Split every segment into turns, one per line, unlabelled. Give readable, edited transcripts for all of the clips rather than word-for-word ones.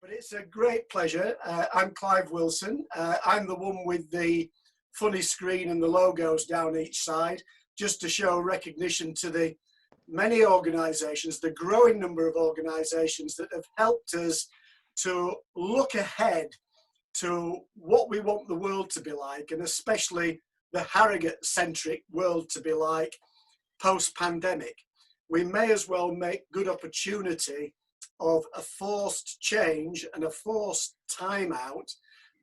But it's a great pleasure. I'm Clive Wilson. I'm the one with the funny screen and the logos down each side, just to show recognition to the many organisations, the growing number of organisations that have helped us to look ahead to what we want the world to be like, and especially the Harrogate-centric world to be like post-pandemic. We may as well make good opportunity of a forced change and a forced time out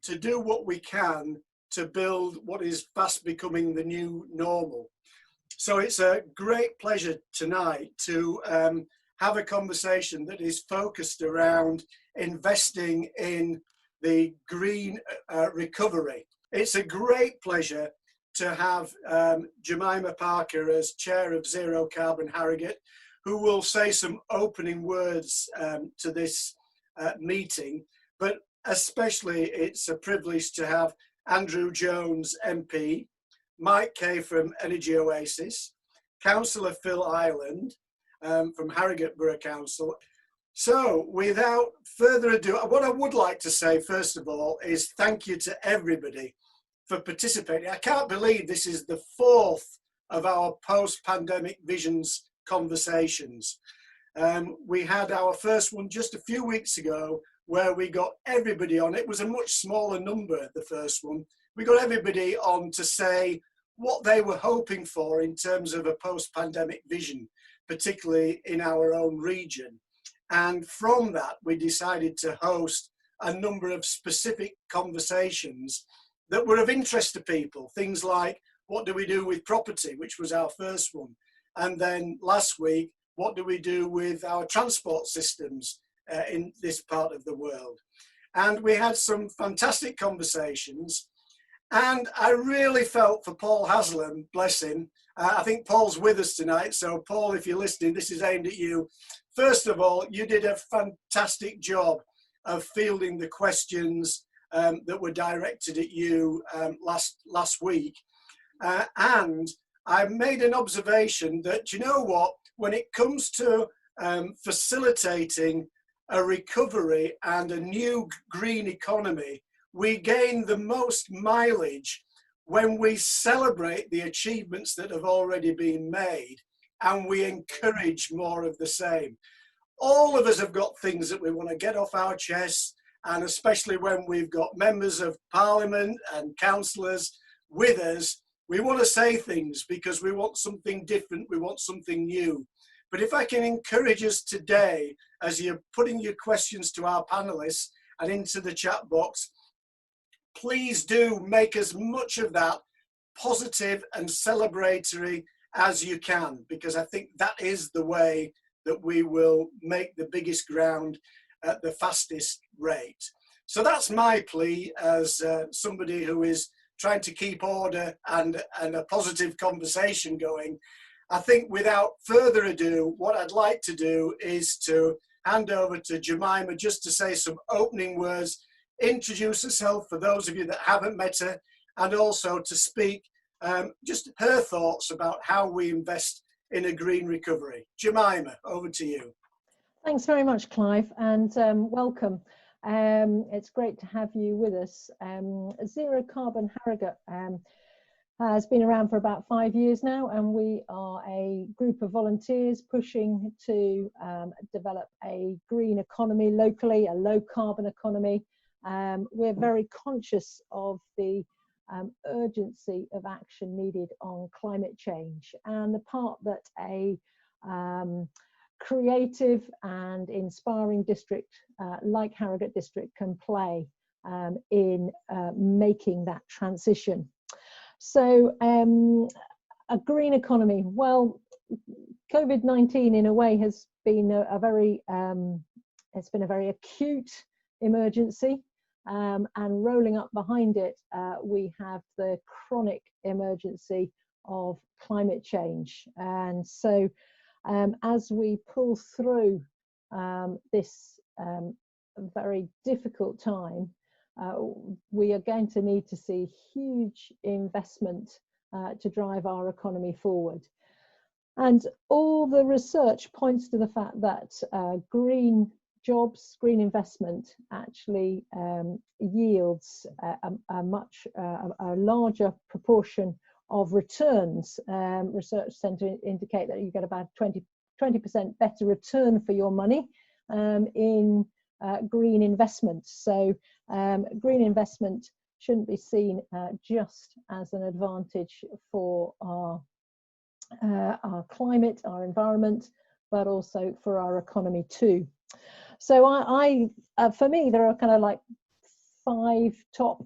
to do what we can to build what is fast becoming the new normal. So it's a great pleasure tonight to have a conversation that is focused around investing in the green recovery. It's a great pleasure to have Jemima Parker as chair of Zero Carbon Harrogate, who will say some opening words to this meeting, but especially it's a privilege to have Andrew Jones MP, Mike Kaye from Energy Oasis, Councillor Phil Ireland from Harrogate Borough Council. So without further ado, what I would like to say first of all is thank you to everybody for participating. I can't believe this is the fourth of our post-pandemic visions conversations. We had our first one just a few weeks ago where we got everybody on. It was a much smaller number, the first one. We got everybody on to say what they were hoping for in terms of a post-pandemic vision, particularly in our own region. And from that, we decided to host a number of specific conversations that were of interest to people. Things like, what do we do with property, which was our first one. And then last week, what do we do with our transport systems in this part of the world? And we had some fantastic conversations. And I really felt for Paul Haslam, bless him. I think Paul's with us tonight. So Paul, if you're listening, this is aimed at you. First of all, you did a fantastic job of fielding the questions that were directed at you last week. And I made an observation that, you know what, when it comes to facilitating a recovery and a new green economy, we gain the most mileage when we celebrate the achievements that have already been made and we encourage more of the same. All of us have got things that we want to get off our chests, and especially when we've got members of parliament and councillors with us, we want to say things because we want something different, we want something new. But if I can encourage us today, as you're putting your questions to our panelists and into the chat box, please do make as much of that positive and celebratory as you can, because I think that is the way that we will make the biggest ground at the fastest rate. So that's my plea as somebody who is trying to keep order and a positive conversation going. I think without further ado, what I'd like to do is to hand over to Jemima just to say some opening words, introduce herself for those of you that haven't met her, and also to speak just her thoughts about how we invest in a green recovery. Jemima, over to you.
Thanks very much, Clive, and welcome. It's great to have you with us. Zero Carbon Harrogate has been around for about 5 years now, and we are a group of volunteers pushing to develop a green economy locally, a low carbon economy. We're very conscious of the urgency of action needed on climate change and the part that a creative and inspiring district like Harrogate District can play in making that transition. So a green economy, well, COVID-19 in a way has been a very acute emergency, and rolling up behind it we have the chronic emergency of climate change. And so as we pull through this very difficult time, we are going to need to see huge investment to drive our economy forward. And all the research points to the fact that green jobs, green investment actually yields a larger proportion of returns. Research tend to indicate that you get about 20% better return for your money in green investments. So green investment shouldn't be seen just as an advantage for our climate, our environment, but also for our economy too. So for me, there are kind of like 5 top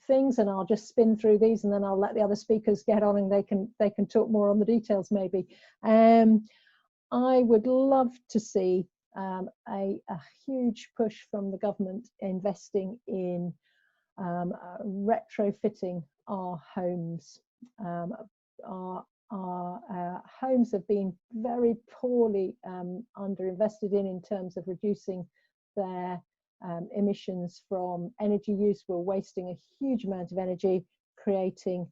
things, and I'll just spin through these, and then I'll let the other speakers get on, and they can talk more on the details maybe. I would love to see a huge push from the government investing in retrofitting our homes. Our homes have been very poorly underinvested in terms of reducing their emissions from energy use. We're wasting a huge amount of energy creating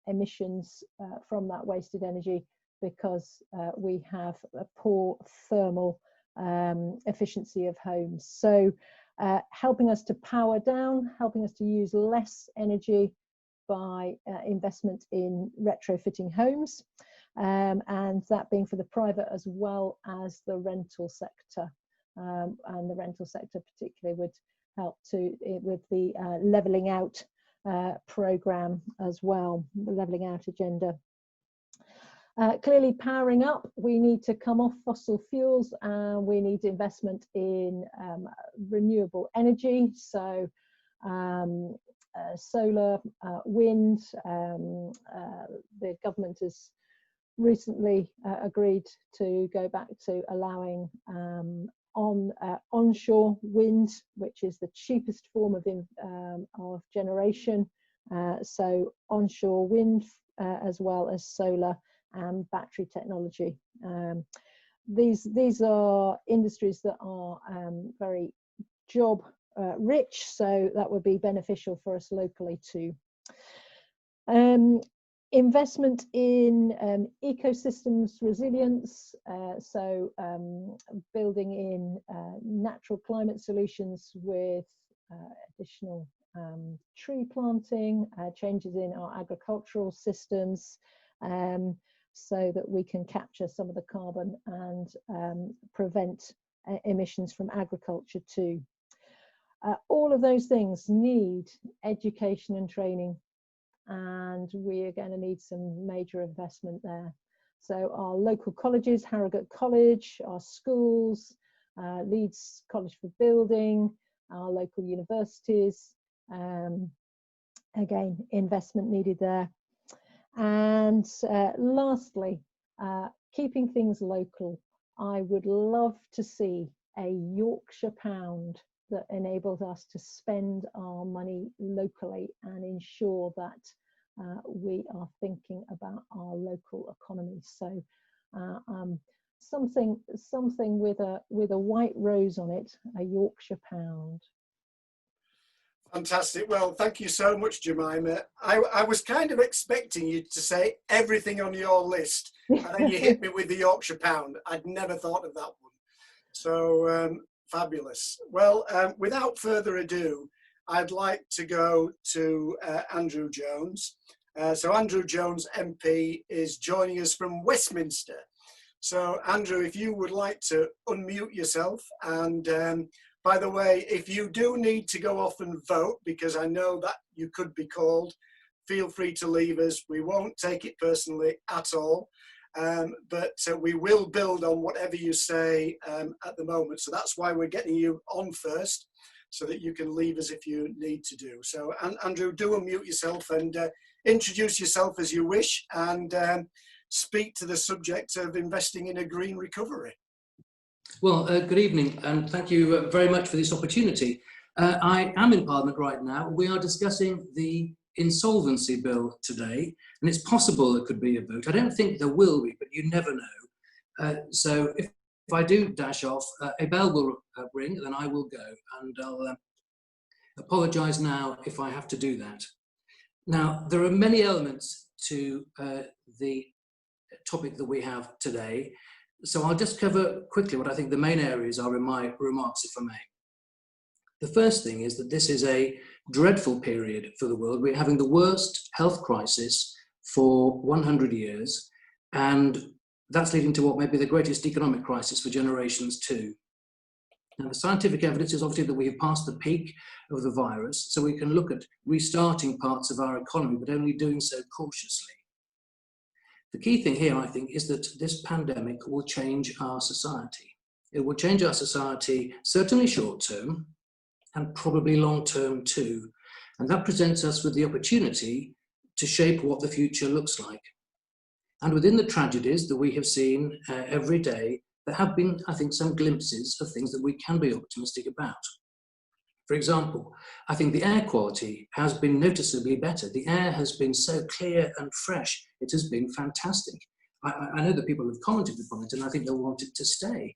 emissions from that wasted energy because we have a poor thermal efficiency of homes. So helping us to power down, helping us to use less energy by investment in retrofitting homes, and that being for the private as well as the rental sector. And the rental sector particularly would help with the levelling out programme as well, the levelling out agenda. Clearly powering up, we need to come off fossil fuels, and we need investment in renewable energy. So solar, wind. The government has recently agreed to go back to allowing onshore wind, which is the cheapest form of generation. So onshore wind as well as solar and battery technology. These are industries that are very job rich, so that would be beneficial for us locally too. Investment in ecosystems resilience, so building in natural climate solutions with additional tree planting, changes in our agricultural systems, so that we can capture some of the carbon and prevent emissions from agriculture too. All of those things need education and training, and we are going to need some major investment there. So our local colleges, Harrogate College, our schools, Leeds College for Building, our local universities, again, investment needed there. And lastly, keeping things local, I would love to see a Yorkshire pound that enables us to spend our money locally and ensure that we are thinking about our local economy. So something with a white rose on it, a Yorkshire pound.
Fantastic. Well, thank you so much, Jemima. I was kind of expecting you to say everything on your list, and then you hit me with the Yorkshire pound. I'd never thought of that one. So fabulous. Well, without further ado, I'd like to go to Andrew Jones. So Andrew Jones MP is joining us from Westminster. So Andrew, if you would like to unmute yourself, and by the way, if you do need to go off and vote, because I know that you could be called, feel free to leave us. We won't take it personally at all, but we will build on whatever you say at the moment. So that's why we're getting you on first, so that you can leave us if you need to do. So Andrew, do unmute yourself and introduce yourself as you wish, and speak to the subject of investing in a green recovery.
Well, good evening, and thank you very much for this opportunity. I am in Parliament right now. We are discussing the insolvency bill today, and it's possible there could be a vote. I don't think there will be, but you never know. So if I do dash off, a bell will ring, then I will go, and I'll apologise now if I have to do that. Now, there are many elements to the topic that we have today. So I'll just cover quickly what I think the main areas are in my remarks, if I may. The first thing is that this is a dreadful period for the world. We're having the worst health crisis for 100 years, and that's leading to what may be the greatest economic crisis for generations too. Now, the scientific evidence is obviously that we have passed the peak of the virus, so we can look at restarting parts of our economy, but only doing so cautiously. The key thing here, I think, is that this pandemic will change our society. It will change our society, certainly short term, and probably long term too. And that presents us with the opportunity to shape what the future looks like. And within the tragedies that we have seen every day, there have been, I think, some glimpses of things that we can be optimistic about. For example, I think the air quality has been noticeably better. The air has been so clear and fresh. It has been fantastic. I know that people have commented upon it, and I think they'll want it to stay.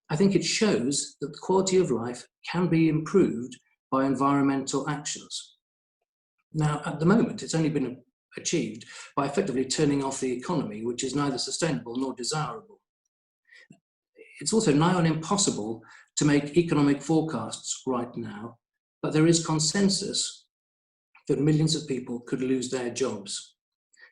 I think it shows that the quality of life can be improved by environmental actions. Now, at the moment, it's only been achieved by effectively turning off the economy, which is neither sustainable nor desirable. It's also nigh on impossible to make economic forecasts right now, but there is consensus that millions of people could lose their jobs.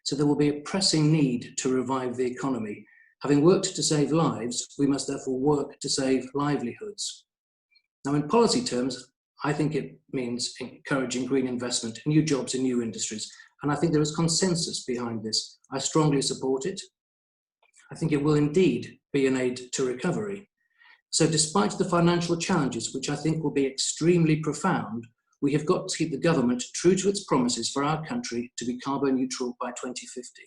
So there will be a pressing need to revive the economy. Having worked to save lives, we must therefore work to save livelihoods. Now, in policy terms, I think it means encouraging green investment, new jobs in new industries, and I think there is consensus behind this. I strongly support it. I think it will indeed be an aid to recovery. So despite the financial challenges, which I think will be extremely profound, we have got to keep the government true to its promises for our country to be carbon neutral by 2050.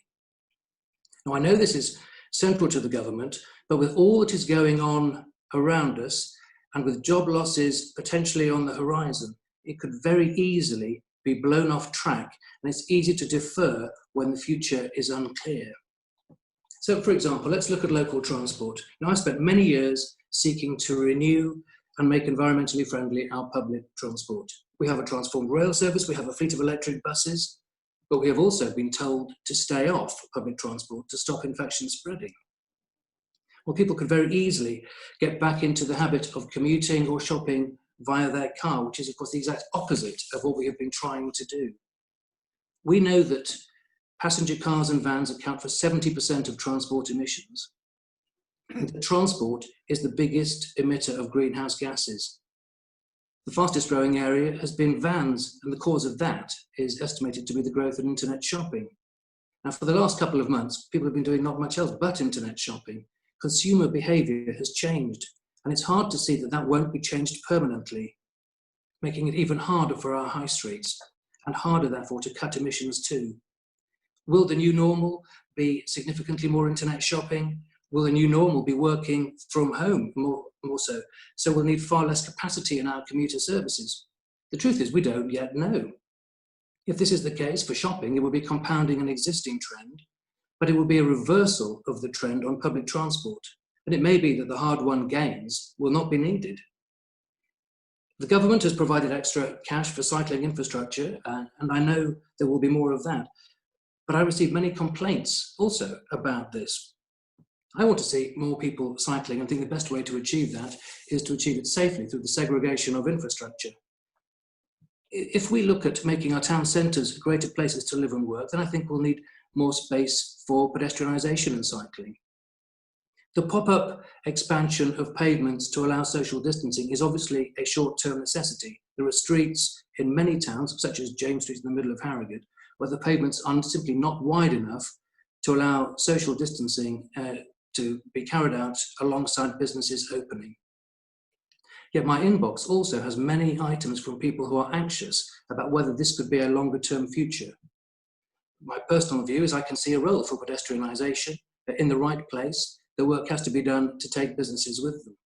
Now, I know this is central to the government, but with all that is going on around us and with job losses potentially on the horizon, it could very easily be blown off track, and it's easy to defer when the future is unclear. So, for example, let's look at local transport. Now, I spent many years seeking to renew and make environmentally friendly our public transport. We have a transformed rail service, we have a fleet of electric buses, but we have also been told to stay off public transport to stop infection spreading. Well, people could very easily get back into the habit of commuting or shopping via their car, which is, of course, the exact opposite of what we have been trying to do. We know that passenger cars and vans account for 70% of transport emissions. And transport is the biggest emitter of greenhouse gases. The fastest growing area has been vans, and the cause of that is estimated to be the growth in internet shopping. Now, for the last couple of months, people have been doing not much else but internet shopping. Consumer behaviour has changed, and it's hard to see that that won't be changed permanently, making it even harder for our high streets, and harder, therefore, to cut emissions too. Will the new normal be significantly more internet shopping? Will the new normal be working from home more so? So we'll need far less capacity in our commuter services. The truth is, we don't yet know. If this is the case for shopping, it will be compounding an existing trend, but it will be a reversal of the trend on public transport. And it may be that the hard-won gains will not be needed. The government has provided extra cash for cycling infrastructure, and I know there will be more of that. But I received many complaints also about this. I want to see more people cycling, and think the best way to achieve that is to achieve it safely through the segregation of infrastructure. If we look at making our town centres greater places to live and work, then I think we'll need more space for pedestrianisation and cycling. The pop-up expansion of pavements to allow social distancing is obviously a short-term necessity. There are streets in many towns, such as James Street in the middle of Harrogate, where the pavements are simply not wide enough to allow social distancing to be carried out alongside businesses opening. Yet my inbox also has many items from people who are anxious about whether this could be a longer-term future. My personal view is I can see a role for pedestrianisation, but in the right place, the work has to be done to take businesses with them.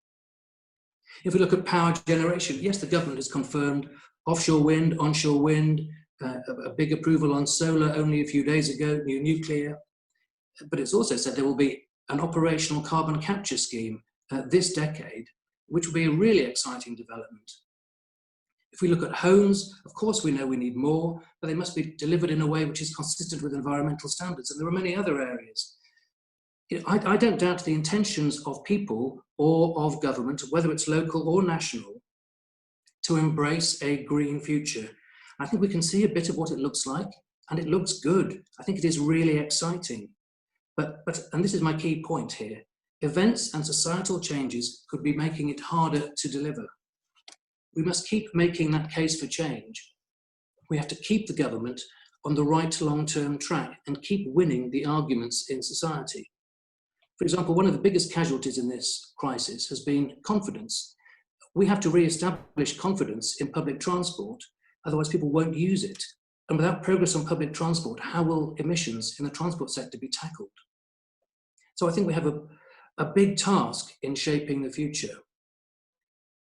If we look at power generation, yes, the government has confirmed offshore wind, onshore wind, a big approval on solar only a few days ago, new nuclear, but it's also said there will be an operational carbon capture scheme this decade, which will be a really exciting development. If we look at homes, of course we know we need more, but they must be delivered in a way which is consistent with environmental standards, and there are many other areas. I don't doubt the intentions of people or of government, whether it's local or national, to embrace a green future. I think we can see a bit of what it looks like, and it looks good. I think it is really exciting. But and this is my key point here, events and societal changes could be making it harder to deliver. We must keep making that case for change. We have to keep the government on the right long-term track and keep winning the arguments in society. For example, one of the biggest casualties in this crisis has been confidence. We have to re-establish confidence in public transport, otherwise people won't use it. And without progress on public transport, how will emissions in the transport sector be tackled? So I think we have a big task in shaping the future.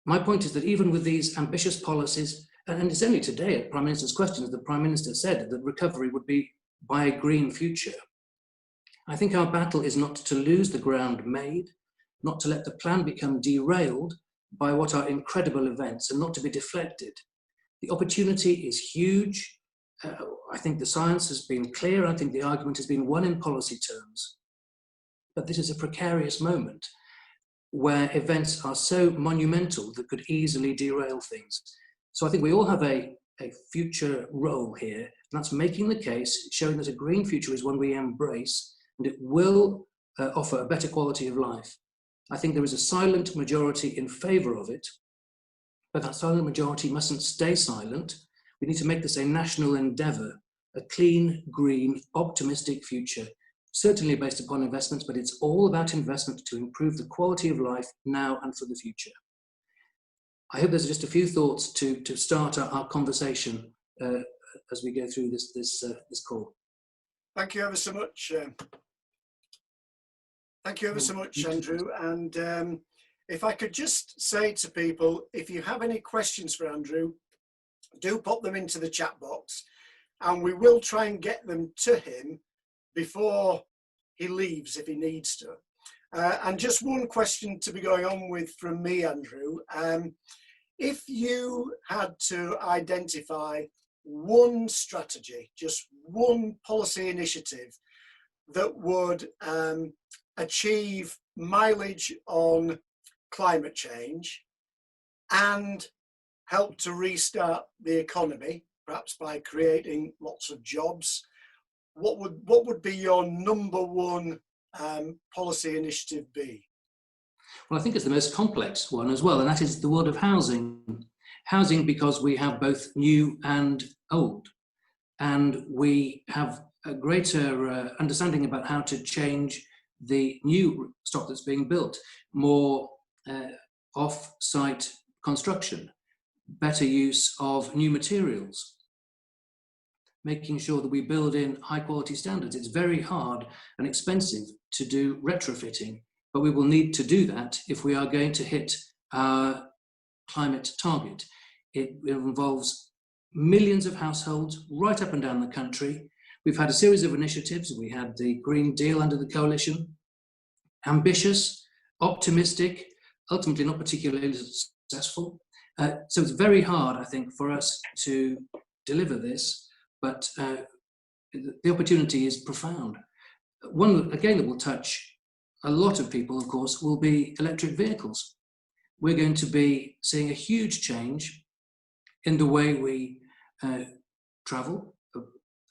My point is that even with these ambitious policies, and it's only today at Prime Minister's questions that the Prime Minister said that recovery would be by a green future. I think our battle is not to lose the ground made, not to let the plan become derailed by what are incredible events, and not to be deflected. The opportunity is huge. I think the science has been clear. I think the argument has been won in policy terms. But this is a precarious moment where events are so monumental that could easily derail things. So I think we all have a future role here, and that's making the case, showing that a green future is one we embrace, and it will offer a better quality of life. I think there is a silent majority in favour of it, but that silent majority mustn't stay silent. We need to make this a national endeavour, a clean, green, optimistic future, certainly based upon investments, but it's all about investment to improve the quality of life now and for the future. I hope there's just a few thoughts to start our conversation as we go through this call.
Thank you ever so much. Thank you ever so much, Andrew. And if I could just say to people, if you have any questions for Andrew, do pop them into the chat box, and we will try and get them to him before he leaves if he needs to. And just one question to be going on with from me, Andrew. If you had to identify one strategy, just one policy initiative that would achieve mileage on climate change and help to restart the economy, perhaps by creating lots of jobs, what would be your number one policy initiative be?
Well, I think it's the most complex one as well, and that is the world of housing. Housing, because we have both new and old, and we have a greater understanding about how to change the new stock that's being built, more off-site construction, better use of new materials, making sure that we build in high quality standards. It's very hard and expensive to do retrofitting, but we will need to do that if we are going to hit our climate target. It involves millions of households right up and down the country. We've had a series of initiatives. We had the Green Deal under the coalition, ambitious, optimistic, ultimately not particularly successful. So it's very hard, I think, for us to deliver this, but the opportunity is profound. One, again, that will touch a lot of people, of course, will be electric vehicles. We're going to be seeing a huge change in the way we travel.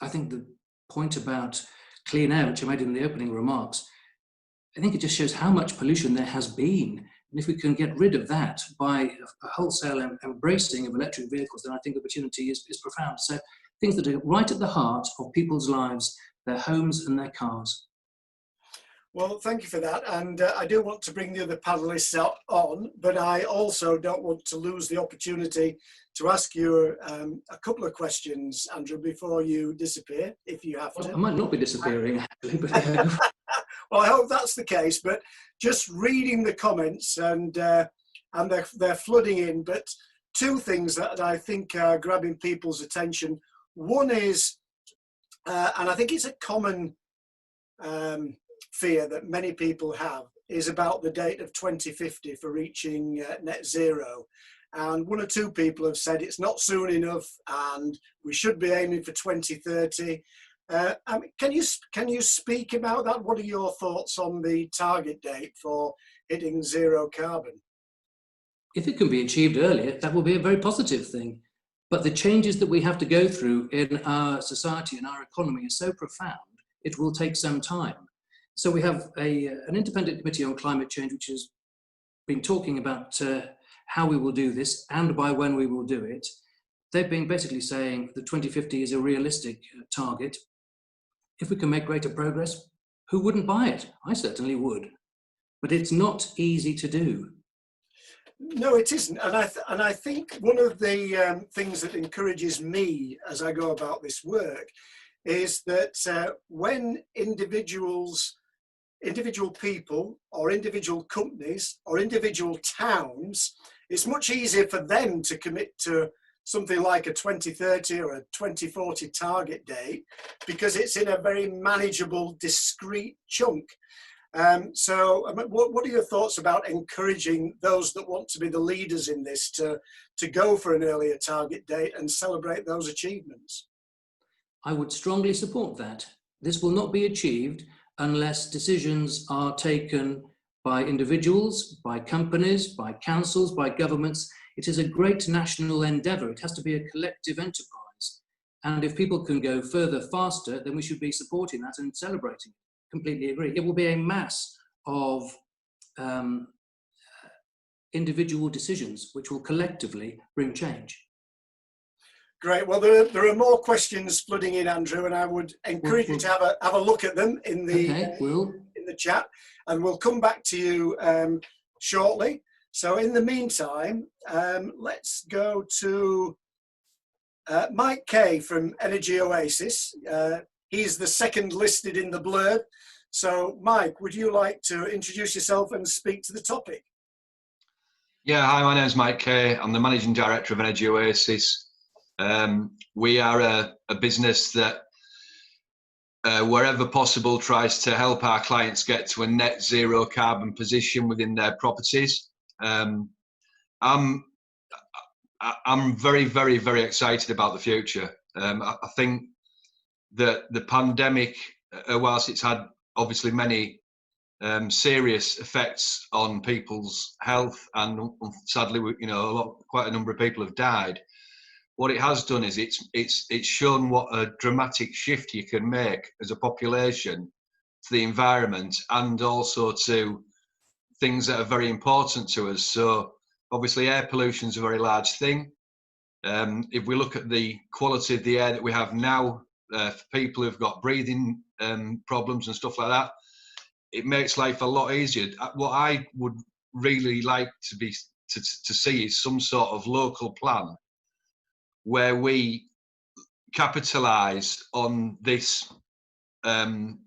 I think the point about clean air, which I made in the opening remarks, I think it just shows how much pollution there has been. And if we can get rid of that by a wholesale embracing of electric vehicles, then I think the opportunity is profound. So things that are right at the heart of people's lives, their homes and their cars.
Well, thank you for that. And I do want to bring the other panelists on, but I also don't want to lose the opportunity to ask you a couple of questions, Andrew, before you disappear, if you have to.
I might not be disappearing, actually, but
well, I hope that's the case, but just reading the comments and they're flooding in, but two things that I think are grabbing people's attention. One is, and I think it's a common fear that many people have, is about the date of 2050 for reaching net zero. And one or two people have said it's not soon enough and we should be aiming for 2030. Can you speak about that? What are your thoughts on the target date for hitting zero carbon?
If it can be achieved earlier, that will be a very positive thing. But the changes that we have to go through in our society and our economy are so profound, it will take some time. So we have an independent committee on climate change, which has been talking about how we will do this and by when we will do it. They've been basically saying that 2050 is a realistic target. If we can make greater progress, who wouldn't buy it? I certainly would. But it's not easy to do.
No, it isn't. And I think one of the things that encourages me as I go about this work is that when individual people or individual companies or individual towns, it's much easier for them to commit to something like a 2030 or a 2040 target date because it's in a very manageable, discrete chunk. What are your thoughts about encouraging those that want to be the leaders in this to go for an earlier target date and celebrate those achievements?
I would strongly support that. This will not be achieved unless decisions are taken by individuals, by companies, by councils, by governments. It is a great national endeavour. It has to be a collective enterprise. And if people can go further, faster, then we should be supporting that and celebrating it. Completely agree. It will be a mass of individual decisions which will collectively bring change.
Great. Well, there are more questions flooding in, Andrew, and I would encourage you to have a look at them in the in the chat, and we'll come back to you shortly. So, in the meantime, let's go to Mike Kaye from Energy Oasis. He's the second listed in the blurb. So, Mike, would you like to introduce yourself and speak to the topic?
Yeah, hi, my name's Mike Kaye. I'm the Managing Director of Energy Oasis. We are a business that, wherever possible, tries to help our clients get to a net zero carbon position within their properties. I'm very, very, very excited about the future. I think that the pandemic, whilst it's had obviously many serious effects on people's health, and sadly, quite a number of people have died. What it has done is it's shown what a dramatic shift you can make as a population to the environment and also to things that are very important to us. So obviously air pollution is a very large thing. If we look at the quality of the air that we have now, for people who've got breathing problems and stuff like that, it makes life a lot easier. What I would really like to see is some sort of local plan where we capitalise on this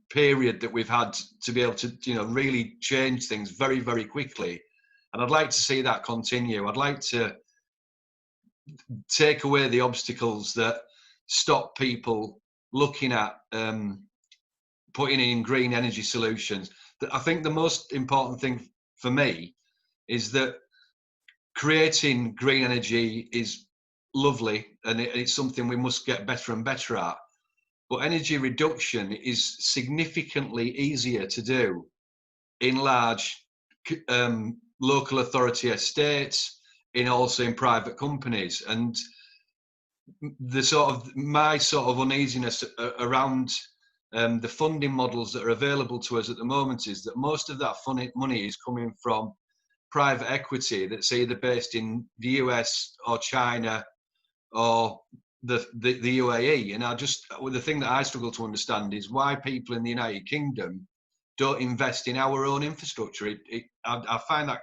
period that we've had to be able to, really change things very, very quickly. And I'd like to see that continue. I'd like to take away the obstacles that stop people looking at putting in green energy solutions. I think the most important thing for me is that creating green energy is lovely, and it's something we must get better and better at. But energy reduction is significantly easier to do in large local authority estates, also in private companies. And my sort of uneasiness around the funding models that are available to us at the moment is that most of that money is coming from private equity that's either based in the US or China or the UAE. And the thing that I struggle to understand is why people in the United Kingdom don't invest in our own infrastructure. I find that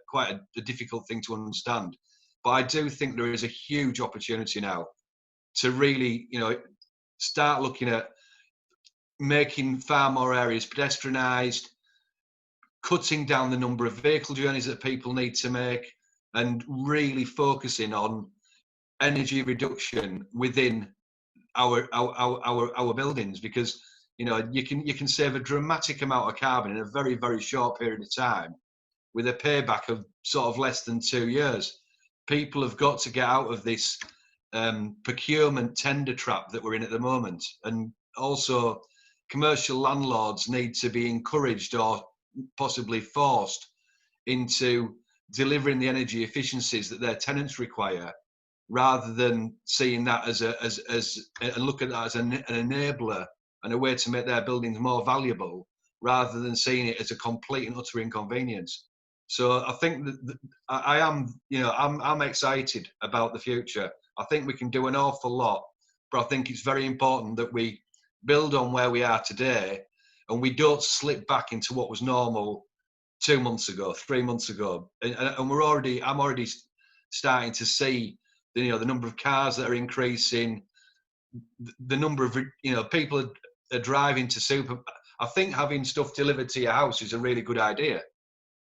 quite a difficult thing to understand. But I do think there is a huge opportunity now to really, start looking at making far more areas pedestrianised, cutting down the number of vehicle journeys that people need to make, and really focusing on energy reduction within our buildings, because you can save a dramatic amount of carbon in a very, very short period of time with a payback of sort of less than 2 years. People have got to get out of this procurement tender trap that we're in at the moment, and also commercial landlords need to be encouraged or possibly forced into delivering the energy efficiencies that their tenants require, rather than seeing that as and look at that as an enabler and a way to make their buildings more valuable, rather than seeing it as a complete and utter inconvenience. So I think that I am, I'm excited about the future. I think we can do an awful lot, but I think it's very important that we build on where we are today and we don't slip back into what was normal 2 months ago, 3 months ago. And I'm already starting to see the number of cars that are increasing, the number of people are driving to super. I think having stuff delivered to your house is a really good idea,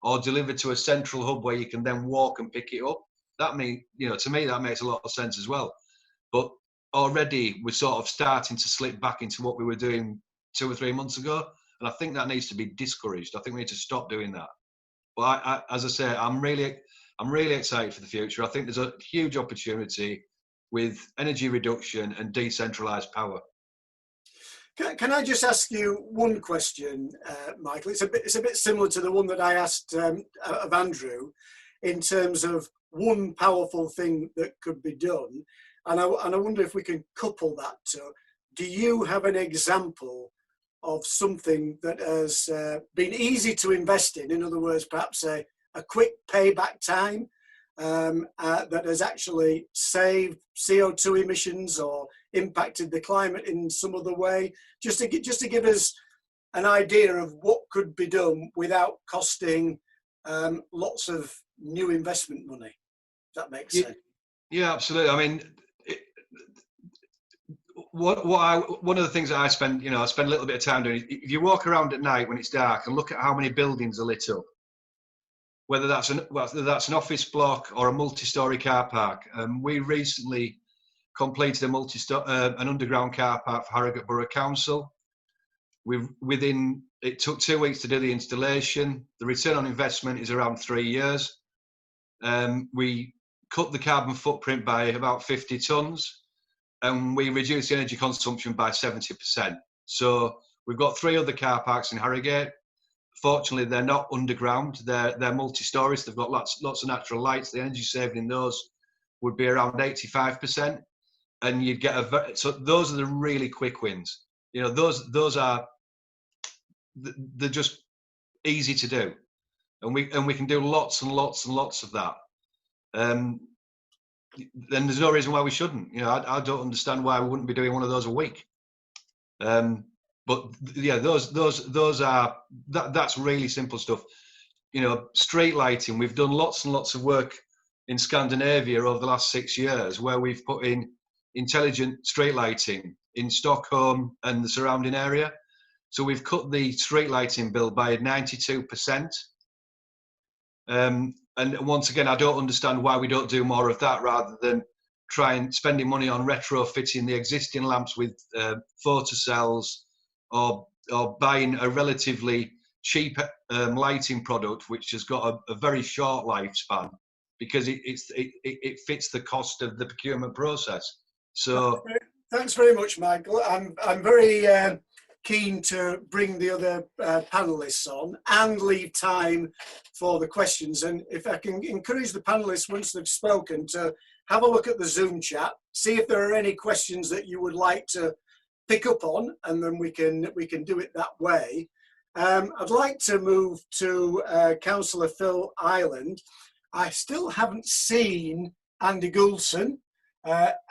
or delivered to a central hub where you can then walk and pick it up. That to me that makes a lot of sense as well. But already we're sort of starting to slip back into what we were doing 2 or 3 months ago, and I think that needs to be discouraged. I think we need to stop doing that. But as I say, I'm really excited for the future. I think there's a huge opportunity with energy reduction and decentralised power.
Can I just ask you one question, Michael? It's a bit similar to the one that I asked of Andrew, in terms of one powerful thing that could be done, and I wonder if we can couple that to. Do you have an example of something that has been easy to invest in? In other words, perhaps a quick payback time that has actually saved CO2 emissions or impacted the climate in some other way, just to give us an idea of what could be done without costing lots of new investment money. If that makes sense.
Yeah, absolutely. I mean, one of the things that I spend a little bit of time doing, if you walk around at night when it's dark and look at how many buildings are lit up, whether that's an office block or a multi-storey car park. We recently completed an underground car park for Harrogate Borough Council. It took 2 weeks to do the installation. The return on investment is around 3 years. We cut the carbon footprint by about 50 tonnes, and we reduced the energy consumption by 70%. So we've got 3 other car parks in Harrogate. Fortunately, they're not underground. They're multi-stories. They've got lots of natural lights. The energy saving in those would be around 85%, and you'd get so those are the really quick wins. Those are they're just easy to do, and we can do lots and lots and lots of that. Then there's no reason why we shouldn't. I don't understand why we wouldn't be doing one of those a week. But yeah, that's really simple stuff. Street lighting. We've done lots and lots of work in Scandinavia over the last 6 years, where we've put in intelligent street lighting in Stockholm and the surrounding area. So we've cut the street lighting bill by 92%. And once again, I don't understand why we don't do more of that, rather than spending money on retrofitting the existing lamps with photocells, or buying a relatively cheap lighting product which has got a very short lifespan, because it fits the cost of the procurement process. So
thanks very much, Michael. I'm very keen to bring the other panelists on and leave time for the questions. And if I can encourage the panelists, once they've spoken, to have a look at the Zoom chat, see if there are any questions that you would like to pick up on, and then we can do it that way. I'd like to move to Councillor Phil Ireland. I still haven't seen Andy Goulson.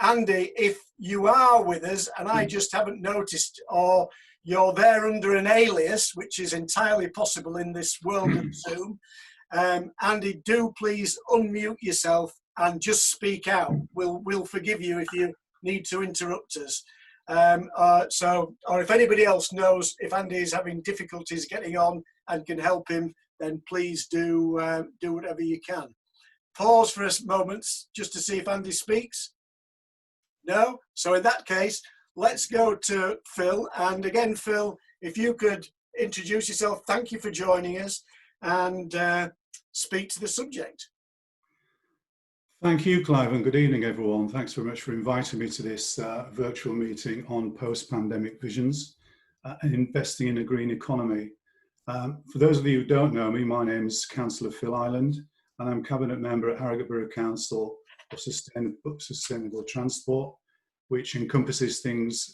Andy, if you are with us and I just haven't noticed, or you're there under an alias, which is entirely possible in this world of Zoom, Andy, do please unmute yourself and just speak out. We'll forgive you if you need to interrupt us. Or if anybody else knows if Andy is having difficulties getting on and can help him, then please do whatever you can. Pause for a moment just to see if Andy speaks. No? So in that case, let's go to Phil. And again, Phil, if you could introduce yourself, thank you for joining us, and speak to the subject.
Thank you, Clive, and good evening, everyone. Thanks very much for inviting me to this virtual meeting on post-pandemic visions and investing in a green economy. For those of you who don't know me, my name is Councillor Phil Ireland, and I'm Cabinet Member at Harrogate Borough Council for Sustainable Transport, which encompasses things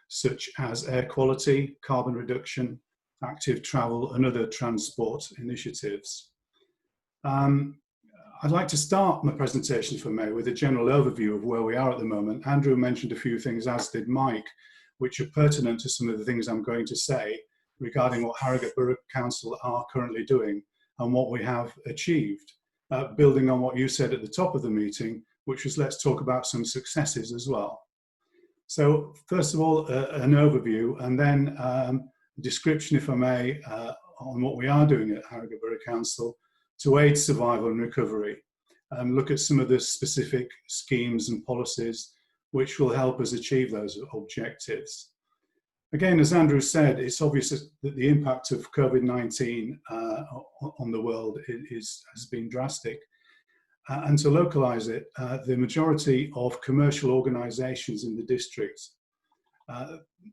such as air quality, carbon reduction, active travel, and other transport initiatives. I'd like to start my presentation, if I may, with a general overview of where we are at the moment. Andrew mentioned a few things, as did Mike, which are pertinent to some of the things I'm going to say regarding what Harrogate Borough Council are currently doing and what we have achieved, building on what you said at the top of the meeting, which was let's talk about some successes as well. So first of all, an overview, and then a description, if I may, on what we are doing at Harrogate Borough Council to aid survival and recovery, and look at some of the specific schemes and policies which will help us achieve those objectives. Again, as Andrew said, it's obvious that the impact of COVID-19 on the world has been drastic. And to localise it, the majority of commercial organisations in the district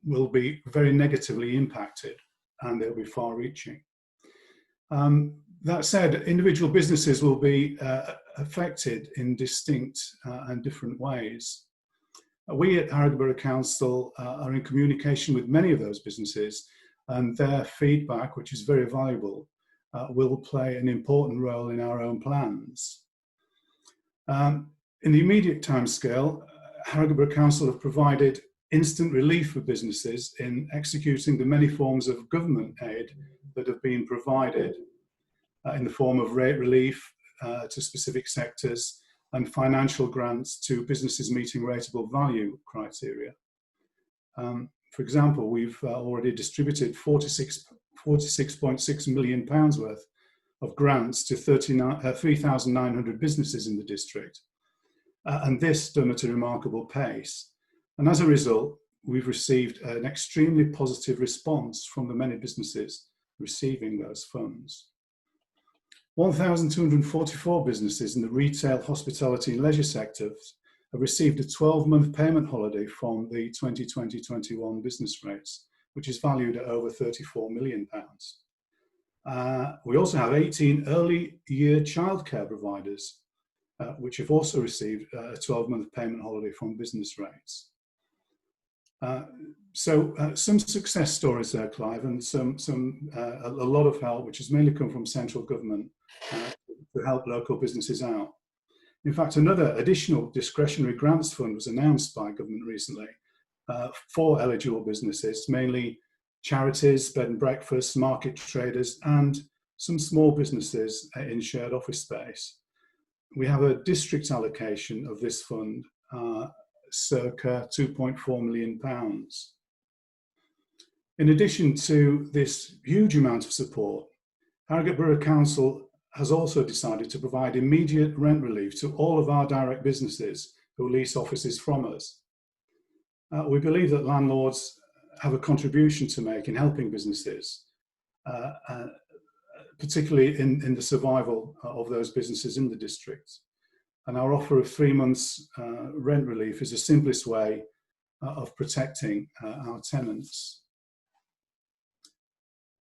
will be very negatively impacted, and they'll be far-reaching. That said, individual businesses will be affected in distinct and different ways. We at Harrogate Borough Council are in communication with many of those businesses, and their feedback, which is very valuable, will play an important role in our own plans. In the immediate timescale, Harrogate Borough Council have provided instant relief for businesses in executing the many forms of government aid that have been provided in the form of rate relief to specific sectors and financial grants to businesses meeting rateable value criteria. For example, we've already distributed £46.6 million worth of grants to 3,900 businesses in the district, and this done at a remarkable pace. And as a result, we've received an extremely positive response from the many businesses receiving those funds. 1,244 businesses in the retail, hospitality and leisure sectors have received a 12-month payment holiday from the 2020-21 business rates, which is valued at over £34 million. We also have 18 early year childcare providers, which have also received a 12-month payment holiday from business rates. Some success stories there, Clive, and a lot of help, which has mainly come from central government to help local businesses out. In fact, another additional discretionary grants fund was announced by government recently for eligible businesses, mainly charities, bed and breakfasts, market traders, and some small businesses in shared office space. We have a district allocation of this fund, circa £2.4 million. In addition to this huge amount of support, Harrogate Borough Council has also decided to provide immediate rent relief to all of our direct businesses who lease offices from us. We believe that landlords have a contribution to make in helping businesses, particularly in the survival of those businesses in the district. And our offer of 3 months rent relief is the simplest way of protecting our tenants.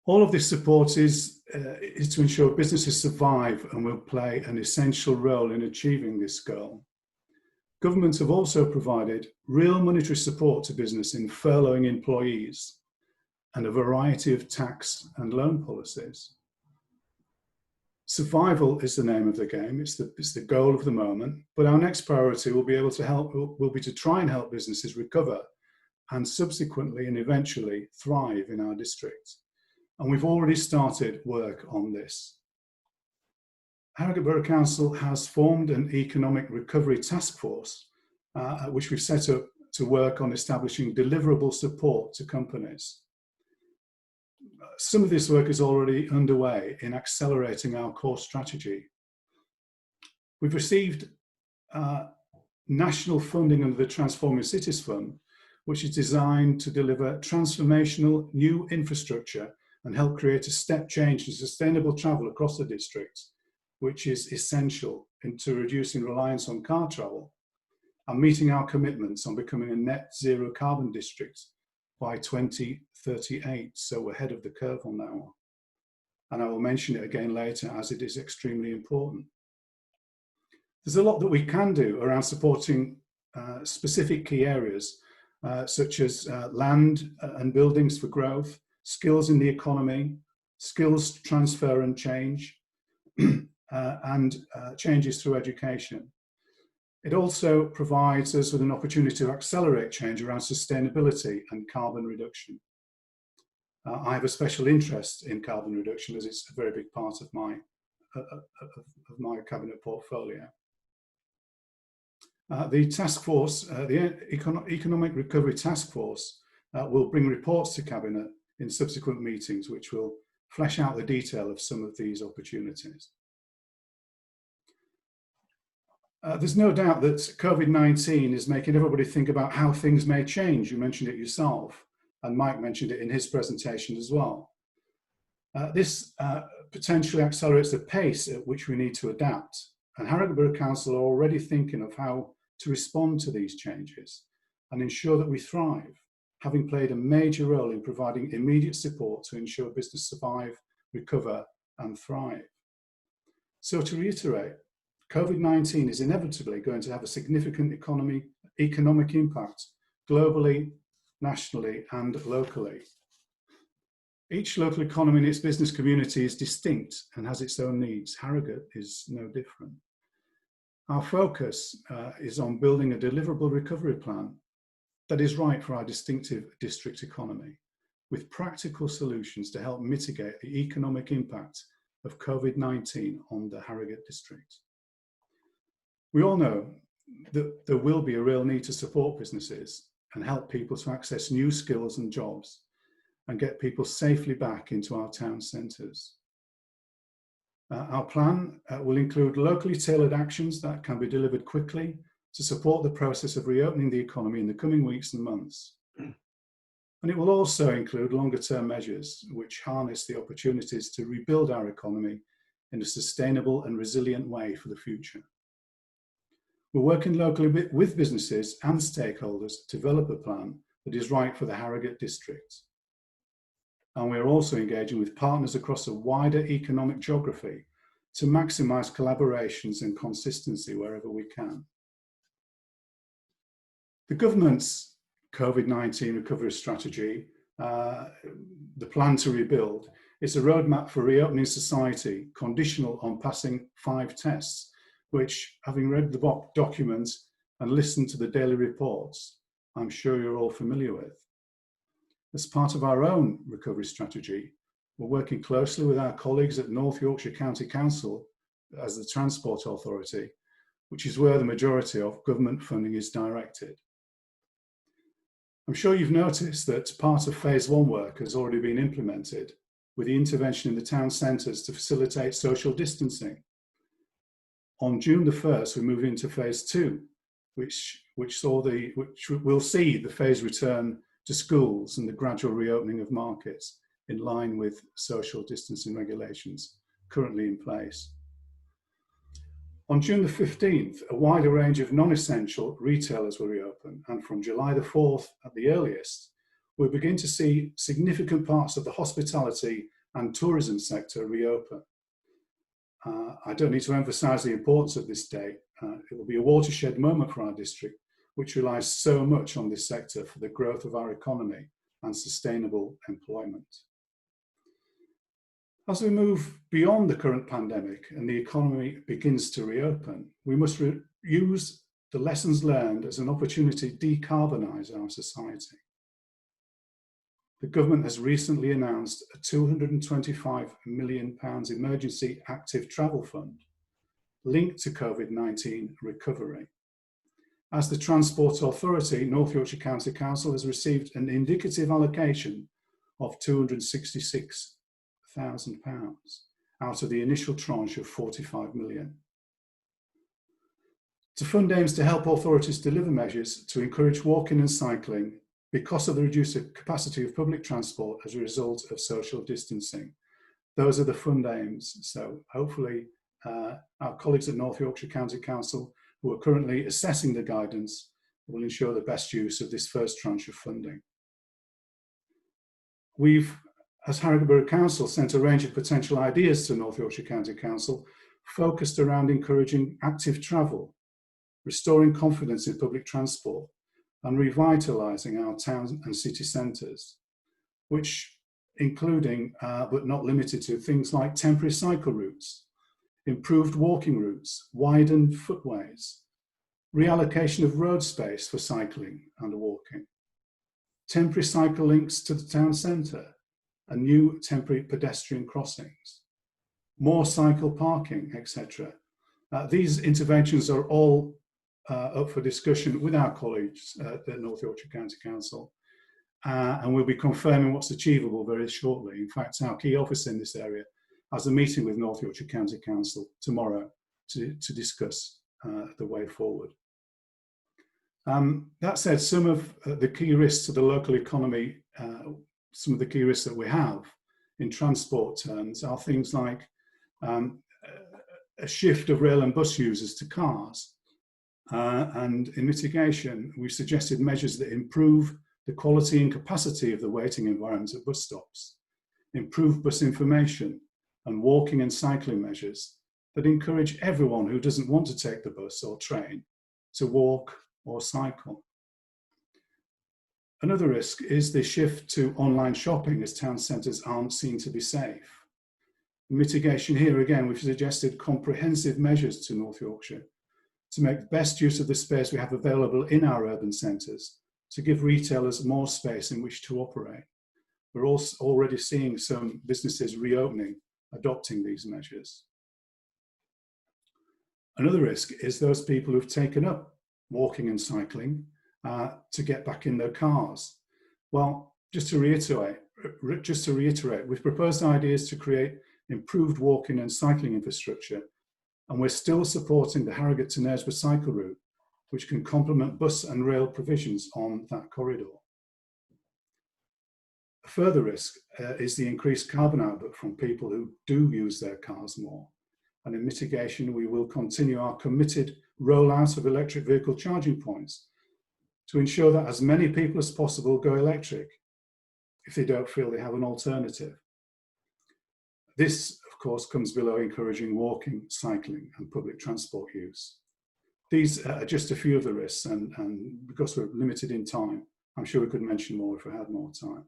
All of this support is to ensure businesses survive and will play an essential role in achieving this goal. Governments have also provided real monetary support to business in furloughing employees and a variety of tax and loan policies. Survival is the name of the game. It's the goal of the moment. But our next priority will be to try and help businesses recover and subsequently and eventually thrive in our district. And we've already started work on this. Harrogate Borough Council has formed an economic recovery task force, which we've set up to work on establishing deliverable support to companies. Some of this work is already underway in accelerating our core strategy. We've received national funding under the Transforming Cities Fund, which is designed to deliver transformational new infrastructure and help create a step change in sustainable travel across the district, which is essential into reducing reliance on car travel and meeting our commitments on becoming a net zero carbon district by 2038. So we're ahead of the curve on that one. And I will mention it again later as it is extremely important. There's a lot that we can do around supporting specific key areas, such as land and buildings for growth, skills in the economy, skills transfer and change, and changes through education. It also provides us with an opportunity to accelerate change around sustainability and carbon reduction. I have a special interest in carbon reduction as it's a very big part of my cabinet portfolio. The task force, the Economic Recovery Task Force, will bring reports to Cabinet in subsequent meetings, which will flesh out the detail of some of these opportunities. There's no doubt that COVID-19 is making everybody think about how things may change. You mentioned it yourself, and Mike mentioned it in his presentation as well. This potentially accelerates the pace at which we need to adapt, and Harrogate Borough Council are already thinking of how to respond to these changes and ensure that we thrive, having played a major role in providing immediate support to ensure business survive, recover and thrive. So to reiterate, COVID-19 is inevitably going to have a significant economic impact globally, nationally and locally. Each local economy and its business community is distinct and has its own needs. Harrogate is no different. Our focus is on building a deliverable recovery plan that is right for our distinctive district economy, with practical solutions to help mitigate the economic impact of COVID-19 on the Harrogate district. We all know that there will be a real need to support businesses and help people to access new skills and jobs and get people safely back into our town centres. Our plan will include locally tailored actions that can be delivered quickly to support the process of reopening the economy in the coming weeks and months. And it will also include longer term measures which harness the opportunities to rebuild our economy in a sustainable and resilient way for the future. We're working locally with businesses and stakeholders to develop a plan that is right for the Harrogate district. And we're also engaging with partners across a wider economic geography to maximise collaborations and consistency wherever we can. The government's COVID-19 recovery strategy, the plan to rebuild, is a roadmap for reopening society conditional on passing 5 tests, which, having read the documents and listened to the daily reports, I'm sure you're all familiar with. As part of our own recovery strategy, we're working closely with our colleagues at North Yorkshire County Council as the Transport Authority, which is where the majority of government funding is directed. I'm sure you've noticed that part of phase 1 work has already been implemented with the intervention in the town centres to facilitate social distancing. On June the 1st, we move into phase 2, which will see the phased return to schools and the gradual reopening of markets in line with social distancing regulations currently in place. On June the 15th, a wider range of non-essential retailers will reopen, and from July the 4th at the earliest, we'll begin to see significant parts of the hospitality and tourism sector reopen. I don't need to emphasise the importance of this day. It will be a watershed moment for our district, which relies so much on this sector for the growth of our economy and sustainable employment. As we move beyond the current pandemic and the economy begins to reopen, we must use the lessons learned as an opportunity to decarbonise our society. The government has recently announced a £225 million emergency active travel fund linked to COVID-19 recovery. As the Transport Authority, North Yorkshire County Council has received an indicative allocation of £266,000 out of the initial tranche of £45 million. To fund aims to help authorities deliver measures to encourage walking and cycling because of the reduced capacity of public transport as a result of social distancing. Those are the fund aims, so hopefully our colleagues at North Yorkshire County Council, who are currently assessing the guidance, will ensure the best use of this first tranche of funding. We've, as Harrogate Borough Council, sent a range of potential ideas to North Yorkshire County Council, focused around encouraging active travel, restoring confidence in public transport, and revitalising our towns and city centres, which including, but not limited to, things like temporary cycle routes, improved walking routes, widened footways, reallocation of road space for cycling and walking, temporary cycle links to the town centre, and new temporary pedestrian crossings, more cycle parking, etc. These interventions are all up for discussion with our colleagues at the North Yorkshire County Council, and we'll be confirming what's achievable very shortly. In fact, our key officer in this area has a meeting with North Yorkshire County Council tomorrow to discuss the way forward. That said, some of the key risks to the local economy, some of the key risks that we have in transport terms are things like a shift of rail and bus users to cars. And in mitigation, we've suggested measures that improve the quality and capacity of the waiting environments at bus stops, improve bus information, and walking and cycling measures that encourage everyone who doesn't want to take the bus or train to walk or cycle. Another risk is the shift to online shopping as town centres aren't seen to be safe. In mitigation here again, we've suggested comprehensive measures to North Yorkshire to make the best use of the space we have available in our urban centres, to give retailers more space in which to operate. We're also already seeing some businesses reopening, adopting these measures. Another risk is those people who've taken up walking and cycling to get back in their cars. Well, just to reiterate, we've proposed ideas to create improved walking and cycling infrastructure, and we're still supporting the Harrogate to Knaresborough cycle route, which can complement bus and rail provisions on that corridor. A further risk is the increased carbon output from people who do use their cars more. And in mitigation, we will continue our committed rollout of electric vehicle charging points to ensure that as many people as possible go electric if they don't feel they have an alternative. This, of course, comes below encouraging walking, cycling, and public transport use. These are just a few of the risks, and because we're limited in time, I'm sure we could mention more if we had more time.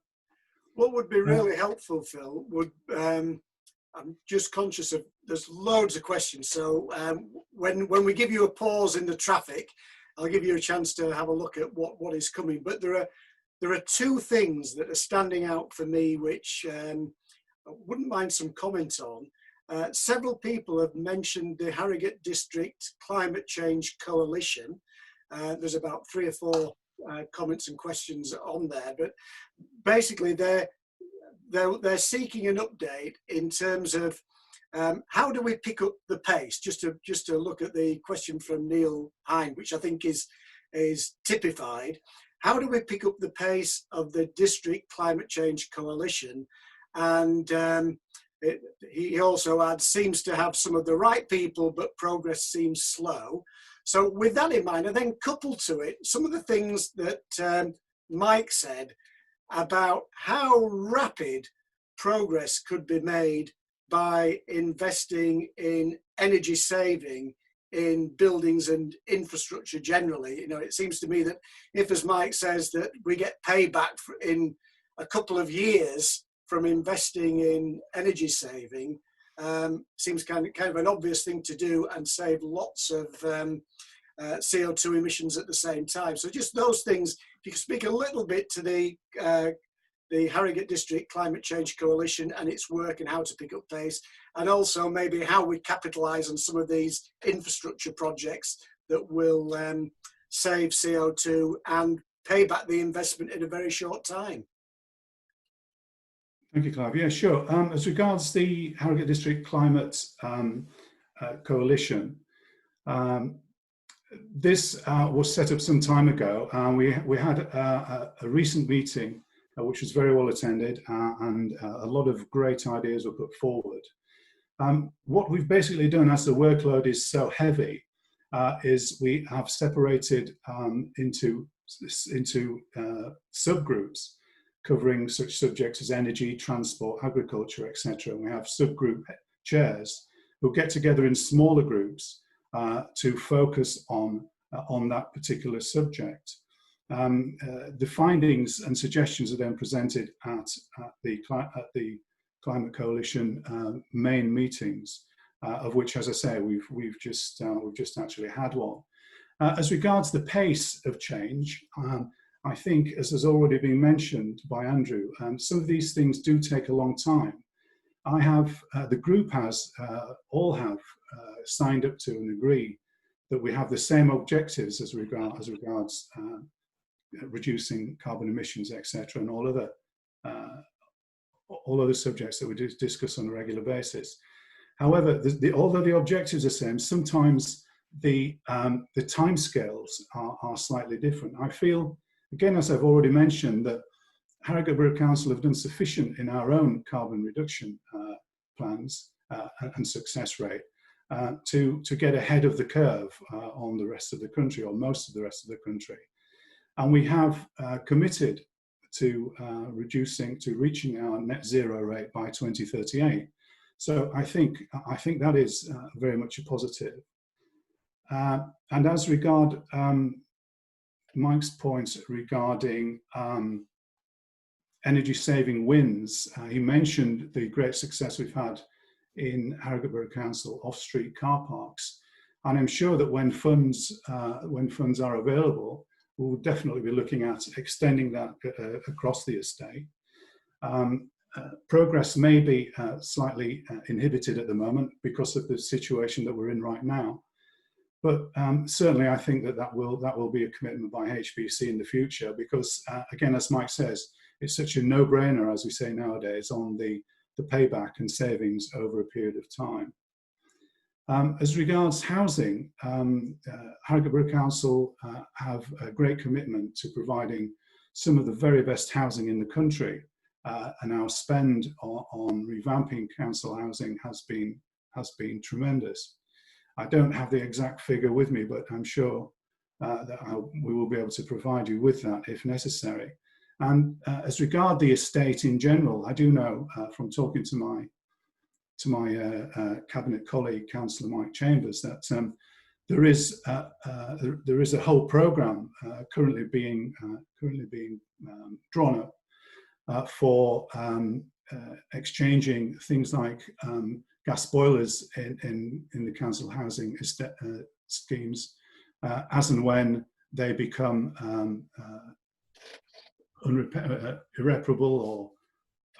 What would be really helpful, Phil, would I'm just conscious of there's loads of questions, so when we give you a pause in the traffic, I'll give you a chance to have a look at what is coming. But there are two things that are standing out for me, which I wouldn't mind some comment on. Several people have mentioned the Harrogate District Climate Change Coalition. There's about 3 or 4 comments and questions on there, but basically they're seeking an update in terms of how do we pick up the pace? Just to look at the question from Neil Hine, which I think is typified. How do we pick up the pace of the District Climate Change Coalition? And he also adds, seems to have some of the right people, but progress seems slow. So with that in mind, I then couple to it some of the things that Mike said about how rapid progress could be made by investing in energy saving in buildings and infrastructure generally. You know, it seems to me that if, as Mike says, that we get payback in a couple of years from investing in energy saving, seems kind of an obvious thing to do and save lots of CO2 emissions at the same time. So just those things, if you could speak a little bit to the Harrogate District Climate Change Coalition and its work and how to pick up pace, and also maybe how we capitalise on some of these infrastructure projects that will save CO2 and pay back the investment in a very short time.
Thank you, Clive. Yeah, sure. As regards the Harrogate District Climate Coalition, this was set up some time ago, and we had a recent meeting which was very well attended, and a lot of great ideas were put forward. What we've basically done, as the workload is so heavy, is we have separated into subgroups covering such subjects as energy, transport, agriculture, etc. And we have subgroup chairs who get together in smaller groups to focus on that particular subject. The findings and suggestions are then presented at the Climate Coalition main meetings, of which, as I say, we've just actually had one. As regards the pace of change, I think, as has already been mentioned by Andrew, some of these things do take a long time. I have, the group has, all have signed up to and agree that we have the same objectives as regards reducing carbon emissions, etc., and all other subjects that we discuss on a regular basis. However, although the objectives are the same, sometimes the timescales are slightly different. I feel, again, as I've already mentioned, that Harrogate Borough Council have done sufficient in our own carbon reduction plans and success rate to get ahead of the curve on the rest of the country, or most of the rest of the country. And we have committed to reaching our net zero rate by 2038. So I think that is very much a positive. And as regard Mike's points regarding energy saving wins, he mentioned the great success we've had in Harrogate Borough Council off-street car parks, and I'm sure that when funds are available, we'll definitely be looking at extending that across the estate. Progress may be slightly inhibited at the moment because of the situation that we're in right now, but certainly I think that will be a commitment by HBC in the future, because again, as Mike says, it's such a no-brainer, as we say nowadays, on the payback and savings over a period of time. As regards housing, Harrogate Borough Council have a great commitment to providing some of the very best housing in the country, and our spend on revamping council housing has been tremendous. I don't have the exact figure with me, but I'm sure that we will be able to provide you with that if necessary. And as regard the estate in general, I do know from talking to my cabinet colleague, Councillor Mike Chambers, that there is a whole programme currently being drawn up for exchanging things like gas boilers in the council housing schemes as and when they become irreparable or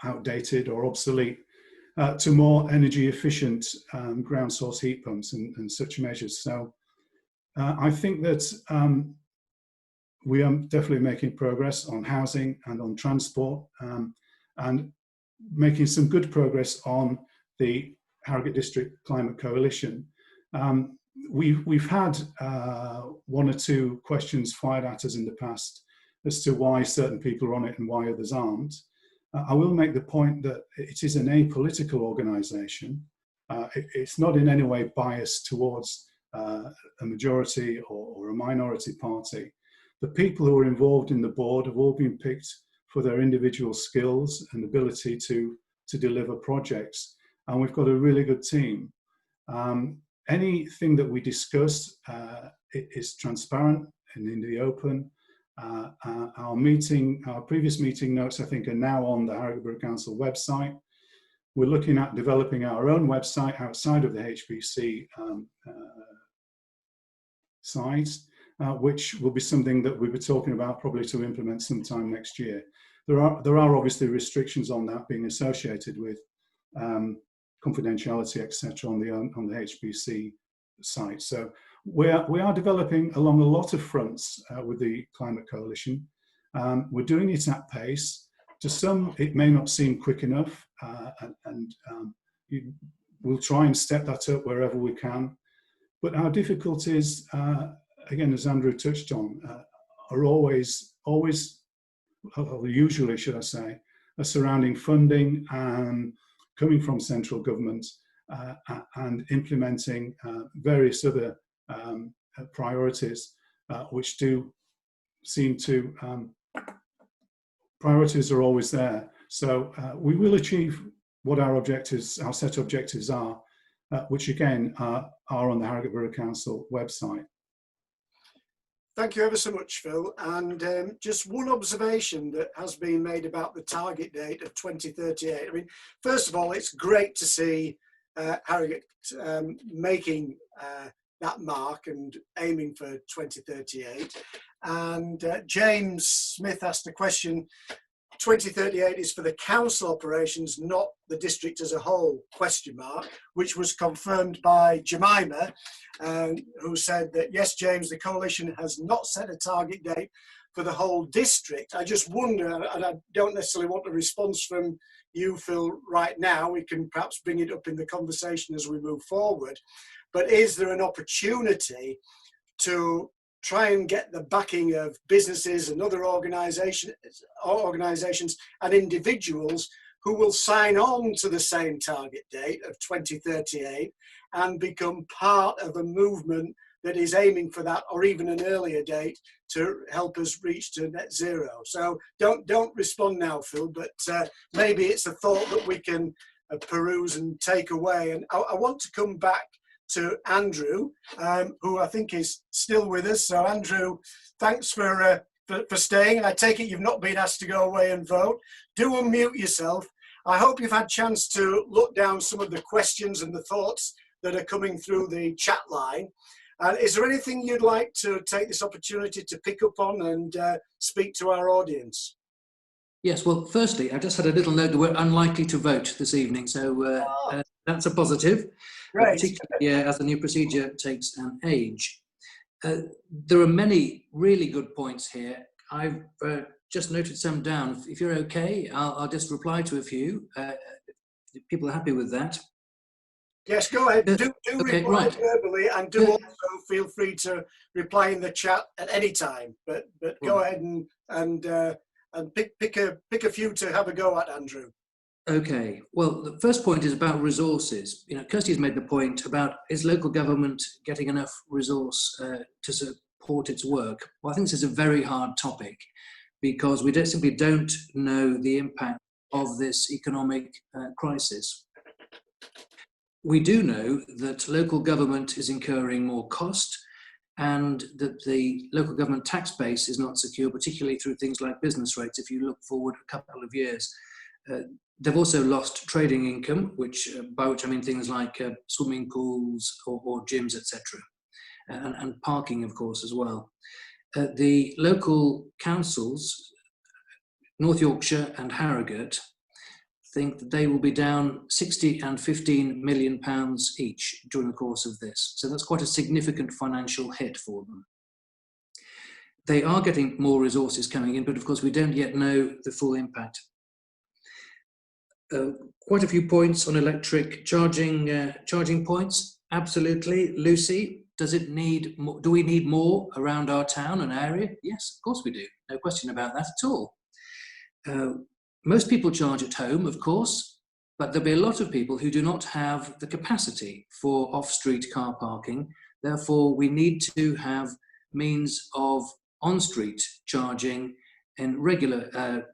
outdated or obsolete, to more energy efficient ground source heat pumps and such measures. So I think that we are definitely making progress on housing and on transport, and making some good progress on the Harrogate District Climate Coalition. We've had one or two questions fired at us in the past as to why certain people are on it and why others aren't. I will make the point that it is an apolitical organisation. It's not in any way biased towards a majority or a minority party. The people who are involved in the board have all been picked for their individual skills and ability to deliver projects, and we've got a really good team. Anything that we discuss is transparent and in the open. Our previous meeting notes, I think, are now on the Harrogate Borough Council website. We're looking at developing our own website outside of the HBC site, which will be something that we were talking about probably to implement sometime next year. There are obviously restrictions on that being associated with confidentiality, etc., on the HBC site. So we are developing along a lot of fronts with the Climate Coalition. We're doing it at pace. To some, it may not seem quick enough, and we'll try and step that up wherever we can. But our difficulties, again, as Andrew touched on, are always, or usually, should I say, are surrounding funding and coming from central government, and implementing various other priorities, which do seem to, priorities are always there. So we will achieve what our objectives, our set objectives are, which again are on the Harrogate Borough Council website.
Thank you ever so much, Phil. And just one observation that has been made about the target date of 2038. I mean, first of all, it's great to see Harrogate making that mark and aiming for 2038. And James Smith asked a question. 2038 is for the council operations, not the district as a whole, question mark, which was confirmed by Jemima, who said that, yes, James, the coalition has not set a target date for the whole district. I just wonder, and I don't necessarily want a response from you, Phil, right now. We can perhaps bring it up in the conversation as we move forward. But is there an opportunity to try and get the backing of businesses and other organisations and individuals who will sign on to the same target date of 2038 and become part of a movement that is aiming for that, or even an earlier date, to help us reach to net zero? So don't respond now, Phil, but maybe it's a thought that we can peruse and take away. And I want to come back to Andrew, who I think is still with us. So Andrew, thanks for staying. And I take it you've not been asked to go away and vote. Do unmute yourself. I hope you've had a chance to look down some of the questions and the thoughts that are coming through the chat line. And is there anything you'd like to take this opportunity to pick up on and speak to our audience?
Yes, well, firstly, I just had a little note that we're unlikely to vote this evening, so that's a positive, particularly as the new procedure takes an age. There are many really good points here. I've just noted some down. If you're okay, I'll just reply to a few. If people are happy with that.
Yes, go ahead. Do
okay,
reply
right.
verbally, and do also feel free to reply in the chat at any time. But go ahead and pick a few to have a go at, Andrew.
Okay. Well, the first point is about resources. You know, Kirsty's made the point about, is local government getting enough resource to support its work? Well, I think this is a very hard topic because we simply don't know the impact of this economic crisis. We do know that local government is incurring more cost and that the local government tax base is not secure, particularly through things like business rates. If you look forward a couple of years, they've also lost trading income, by which I mean things like swimming pools or gyms, etc., and parking, of course, as well. The local councils, North Yorkshire and Harrogate, think that they will be down 60 and 15 million pounds each during the course of this. So that's quite a significant financial hit for them. They are getting more resources coming in, but of course we don't yet know the full impact. Quite a few points on electric charging points. Absolutely. Lucy, does it need more, do we need more around our town and area? Yes, of course we do. No question about that at all. Most people charge at home, of course, but there'll be a lot of people who do not have the capacity for off-street car parking. Therefore, we need to have means of on-street charging in regular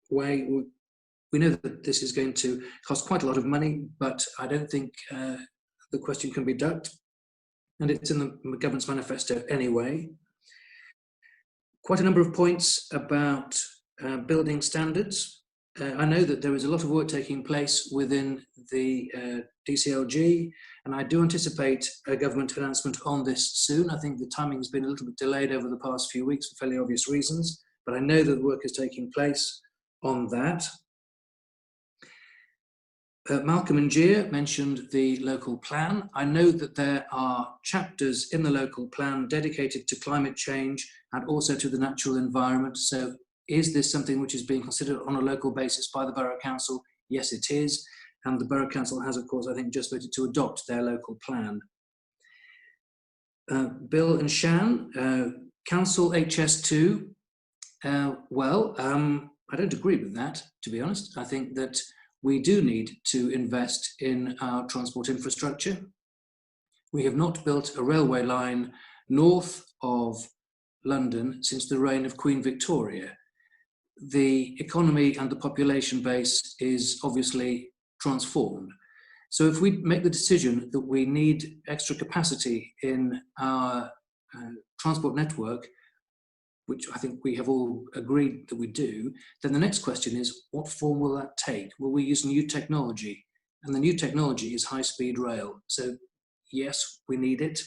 way. We know that this is going to cost quite a lot of money, but I don't think the question can be ducked. And it's in the government's manifesto anyway. Quite a number of points about building standards. I know that there is a lot of work taking place within the DCLG, and I do anticipate a government announcement on this soon. I think the timing has been a little bit delayed over the past few weeks for fairly obvious reasons, but I know that the work is taking place on that. Malcolm and Gia mentioned the local plan. I know that there are chapters in the local plan dedicated to climate change and also to the natural environment. So is this something which is being considered on a local basis by the Borough Council? Yes, it is. And the Borough Council has, of course, I think, just voted to adopt their local plan. Bill and Shan, Council HS2. I don't agree with that, to be honest. I think that we do need to invest in our transport infrastructure. We have not built a railway line north of London since the reign of Queen Victoria. The economy and the population base is obviously transformed. So if we make the decision that we need extra capacity in our transport network, which I think we have all agreed that we do, then the next question is, what form will that take? Will we use new technology? And the new technology is high-speed rail. So yes, we need it.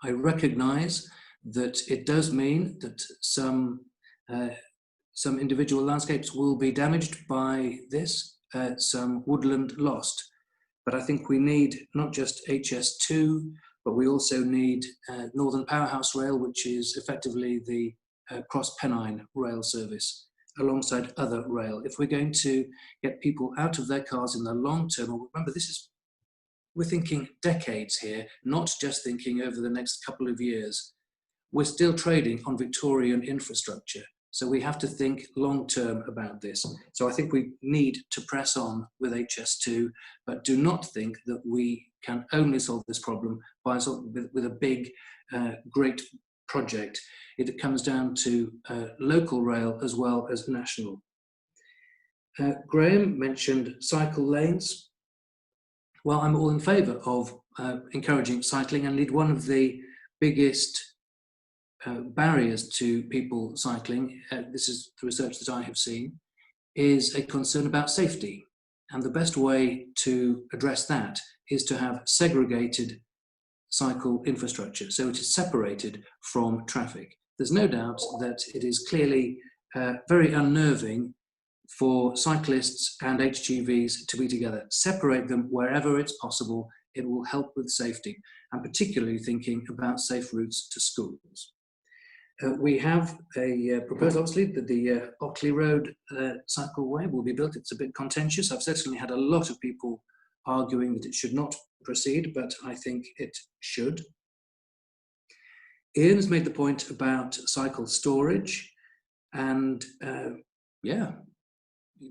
I recognise that it does mean that some individual landscapes will be damaged by this, some woodland lost. But I think we need not just HS2, but we also need Northern Powerhouse Rail, which is effectively the Cross-Pennine rail service, alongside other rail. If we're going to get people out of their cars in the long term, remember we're thinking decades here, not just thinking over the next couple of years. We're still trading on Victorian infrastructure. So we have to think long term about this. So I think we need to press on with HS2, but do not think that we can only solve this problem by with a big, great project. It comes down to local rail as well as national. Graham mentioned cycle lanes. Well, I'm all in favour of encouraging cycling, and indeed one of the biggest barriers to people cycling, this is the research that I have seen, is a concern about safety. And the best way to address that is to have segregated cycle infrastructure, so it is separated from traffic. There's no doubt that it is clearly very unnerving for cyclists and HGVs to be together. Separate them wherever it's possible. It will help with safety, and particularly thinking about safe routes to schools. We have a proposal, obviously, that the Ockley Road cycleway will be built. It's a bit contentious. I've certainly had a lot of people arguing that it should not proceed, but I think it should. Ian has made the point about cycle storage, and yeah,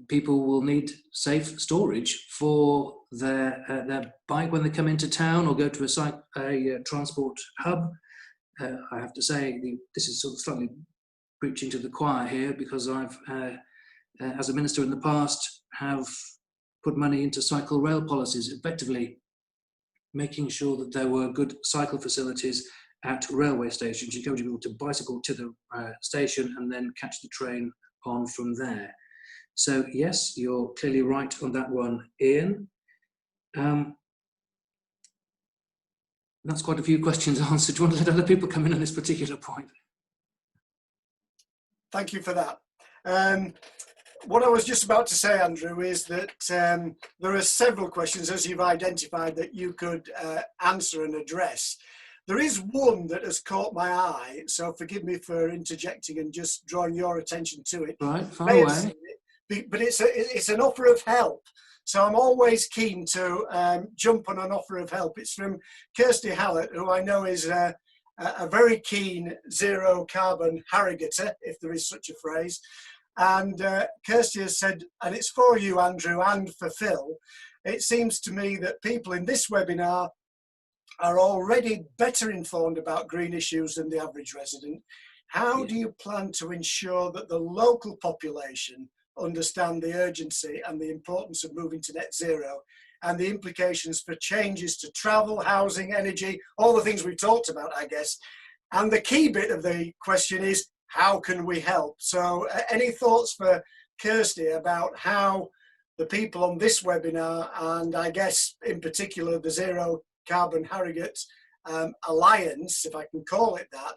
people will need safe storage for their bike when they come into town or go to a transport hub. I have to say, this is sort of slightly preaching to the choir here, because I've, as a minister in the past, have put money into cycle rail policies, effectively making sure that there were good cycle facilities at railway stations, encouraging people to bicycle to the station and then catch the train on from there. So yes, you're clearly right on that one, Ian. That's quite a few questions answered. Do you want to let other people come in on this particular point?
Thank you for that. What I was just about to say, Andrew, is that there are several questions, as you've identified, that you could answer and address. There is one that has caught my eye, so forgive me for interjecting and just drawing your attention to it.
Right, far away.
But it's an offer of help. So I'm always keen to jump on an offer of help. It's from Kirsty Hallett, who I know is a very keen zero carbon Harrogater, if there is such a phrase. And Kirsty has said, and it's for you, Andrew, and for Phil, it seems to me that people in this webinar are already better informed about green issues than the average resident. How do you plan to ensure that the local population understand the urgency and the importance of moving to net zero and the implications for changes to travel, housing, energy, all the things we've talked about, I guess. And the key bit of the question is, how can we help? So any thoughts for Kirsty about how the people on this webinar, and I guess in particular the Zero Carbon Harrogate Alliance, if I can call it that,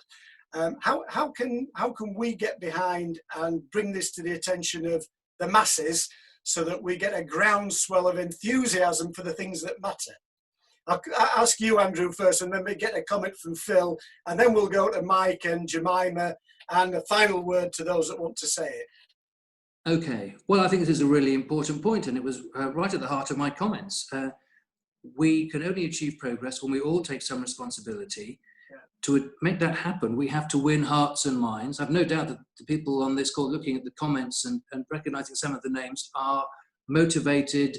how can we get behind and bring this to the attention of the masses so that we get a groundswell of enthusiasm for the things that matter? I'll ask you, Andrew, first, and then we get a comment from Phil, and then we'll go to Mike and Jemima, and a final word to those that want to say it.
Okay, well, I think this is a really important point, and it was right at the heart of my comments. We can only achieve progress when we all take some responsibility. To make that happen, we have to win hearts and minds. I've no doubt that the people on this call, looking at the comments and recognizing some of the names, are motivated,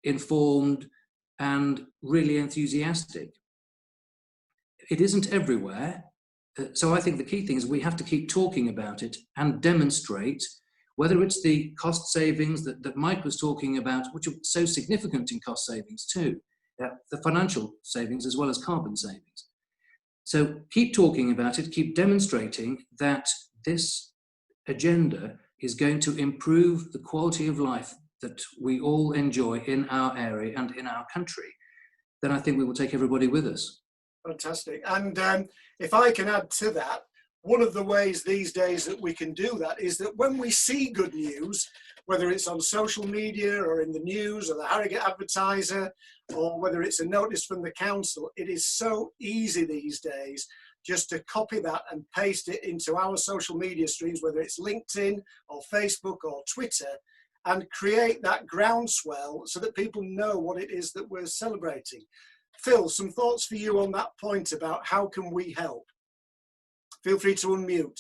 informed, and really enthusiastic. It isn't everywhere. So I think the key thing is we have to keep talking about it and demonstrate, whether it's the cost savings that Mike was talking about, which are so significant in cost savings too, the financial savings as well as carbon savings. So keep talking about it, keep demonstrating that this agenda is going to improve the quality of life that we all enjoy in our area and in our country. Then I think we will take everybody with us.
Fantastic. And if I can add to that, one of the ways these days that we can do that is that when we see good news, whether it's on social media or in the news or the Harrogate Advertiser, or whether it's a notice from the council, it is so easy these days just to copy that and paste it into our social media streams, whether it's LinkedIn or Facebook or Twitter, and create that groundswell so that people know what it is that we're celebrating. Phil, some thoughts for you on that point about how can we help? Feel free to unmute.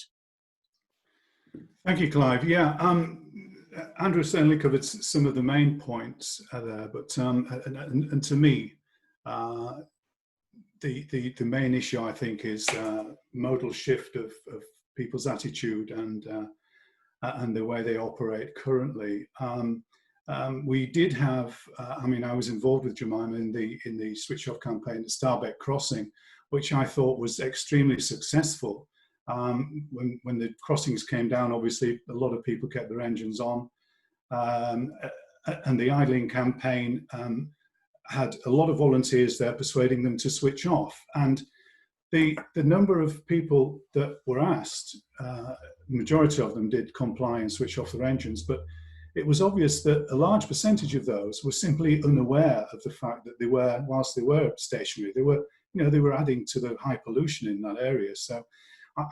Thank you, Clive. Yeah, Andrew certainly covered some of the main points there, but and to me, the main issue I think is modal shift of people's attitude and the way they operate currently. We did have, I mean, I was involved with Jemima in the switch off campaign at Starbeck Crossing, which I thought was extremely successful. When the crossings came down, obviously a lot of people kept their engines on, and the idling campaign had a lot of volunteers there persuading them to switch off. And the number of people that were asked, the majority of them did comply and switch off their engines, but it was obvious that a large percentage of those were simply unaware of the fact that they were, whilst they were stationary, they were adding to the high pollution in that area. So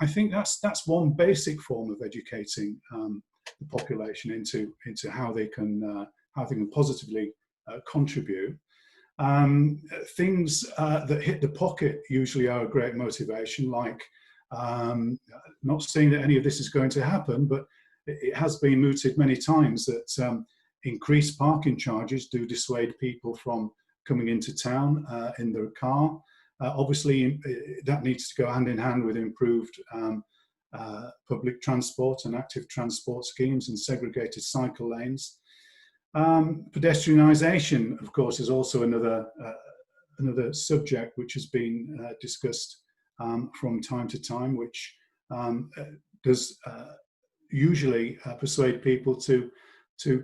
I think that's one basic form of educating the population into how they can positively contribute. Things that hit the pocket usually are a great motivation, like not saying that any of this is going to happen, but it has been mooted many times that increased parking charges do dissuade people from coming into town in their car. Obviously, that needs to go hand in hand with improved public transport and active transport schemes and segregated cycle lanes. Pedestrianisation, of course, is also another subject which has been discussed from time to time, which does usually persuade people to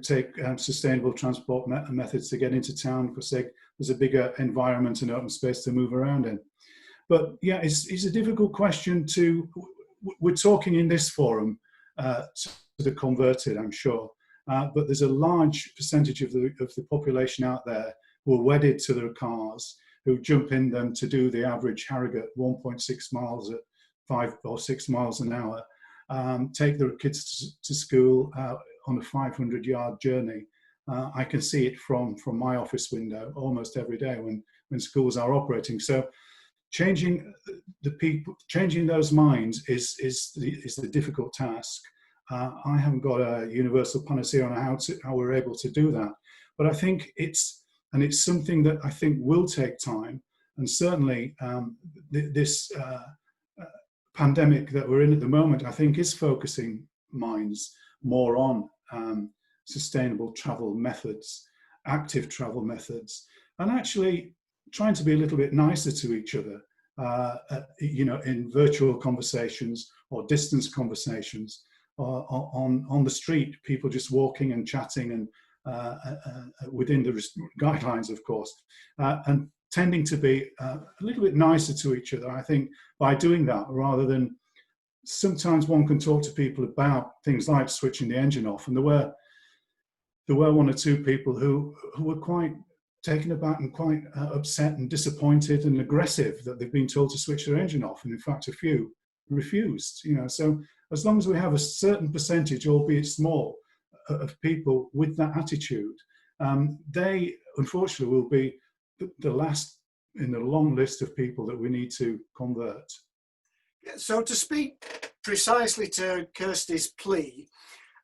take sustainable transport methods to get into town because there's a bigger environment and open space to move around in. But yeah, it's a difficult question we're talking in this forum to the converted, I'm sure, but there's a large percentage of the population out there who are wedded to their cars, who jump in them to do the average Harrogate 1.6 miles at 5 or 6 miles an hour, take their kids to school on a 500-yard journey. I can see it from my office window almost every day when schools are operating. So changing those minds is the difficult task. I haven't got a universal panacea on how we're able to do that, but I think it's something that I think will take time, and certainly this pandemic that we're in at the moment, I think, is focusing minds more on sustainable travel methods, active travel methods, and actually trying to be a little bit nicer to each other, in virtual conversations or distance conversations, or on the street, people just walking and chatting and within the guidelines, of course, and tending to be a little bit nicer to each other, I think, by doing that, rather than sometimes one can talk to people about things like switching the engine off. And there were one or two people who were quite taken aback and quite upset and disappointed and aggressive that they've been told to switch their engine off. And in fact, a few refused, So as long as we have a certain percentage, albeit small, of people with that attitude, they unfortunately will be the last in the long list of people that we need to convert.
So to speak precisely to Kirsty's plea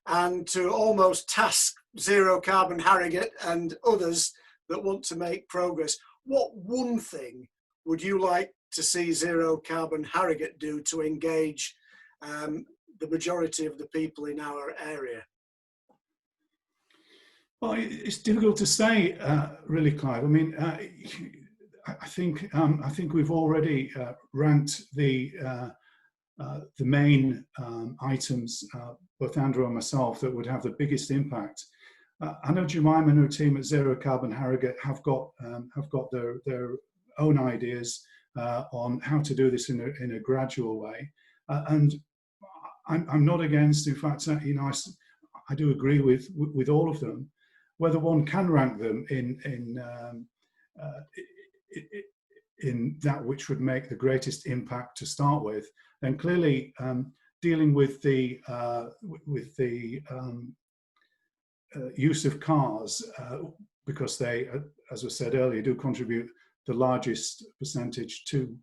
and to almost task Zero Carbon Harrogate and others that want to make progress, what one thing would you like to see Zero Carbon Harrogate do to engage the majority of the people in our area?
Well, it's difficult to say, really, Clive. I mean, I think we've already ranked the main items, both Andrew and myself, that would have the biggest impact. I know Jemima and her team at Zero Carbon Harrogate have got their own ideas on how to do this in a gradual way, and I'm not against. In fact, you know, I do agree with all of them. Whether one can rank them in that which would make the greatest impact to start with, then clearly dealing with the use of cars, because they, as was said earlier, do contribute the largest percentage to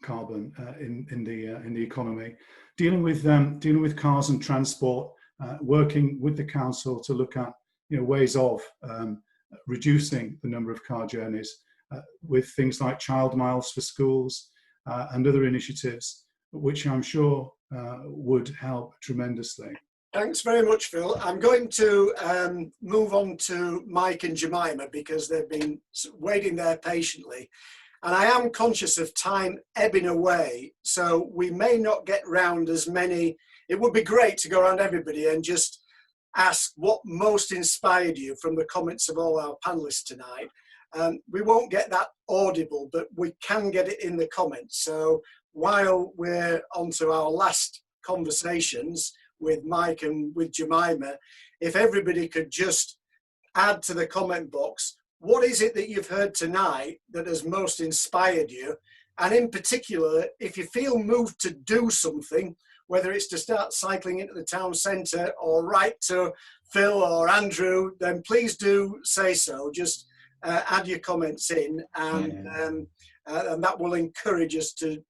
carbon in the economy. Dealing with cars and transport, working with the council to look at, you know, ways of reducing the number of car journeys with things like child miles for schools and other initiatives, which I'm sure would help tremendously.
Thanks very much, Phil. I'm going to move on to Mike and Jemima because they've been waiting there patiently. And I am conscious of time ebbing away, so we may not get round as many. It would be great to go around everybody and just ask what most inspired you from the comments of all our panelists tonight. We won't get that audible, but we can get it in the comments. So while we're on to our last conversations with Mike and with Jemima, if everybody could just add to the comment box, what is it that you've heard tonight that has most inspired you? And in particular, if you feel moved to do something, whether it's to start cycling into the town centre or write to Phil or Andrew, then please do say so. Just add your comments in, and that will encourage us to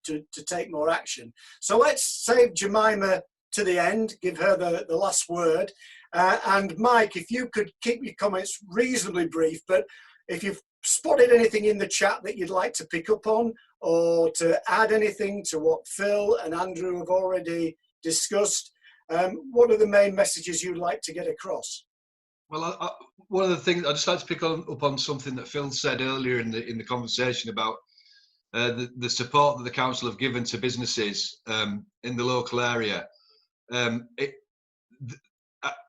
take more action. So let's save Jemima to the end, give her the last word. And Mike, if you could keep your comments reasonably brief, but if you've spotted anything in the chat that you'd like to pick up on or to add anything to what Phil and Andrew have already discussed, what are the main messages you'd like to get across?
Well, one of the things I'd just like to pick up on something that Phil said earlier in the conversation about the support that the council have given to businesses in the local area.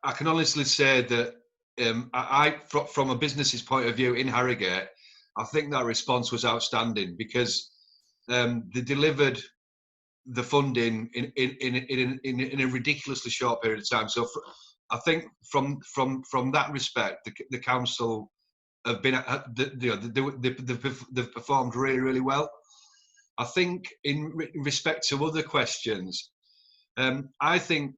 I can honestly say that from a business's point of view in Harrogate, I think that response was outstanding because they delivered the funding in a ridiculously short period of time. So I think from that respect, the council have been, they've performed really, really well. I think in respect to other questions, I think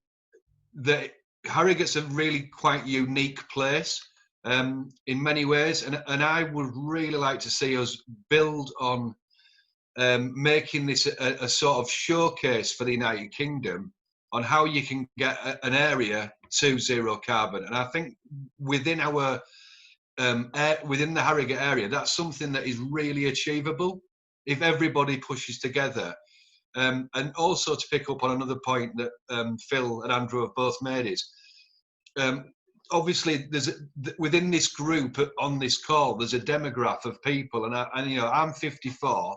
that Harrogate's a really quite unique place in many ways, and I would really like to see us build on making this a sort of showcase for the United Kingdom on how you can get an area to zero carbon. And I think within our within the Harrogate area, that's something that is really achievable if everybody pushes together. And also to pick up on another point that Phil and Andrew have both made is, obviously within this group on this call, there's a demographic of people, and you know, I'm 54,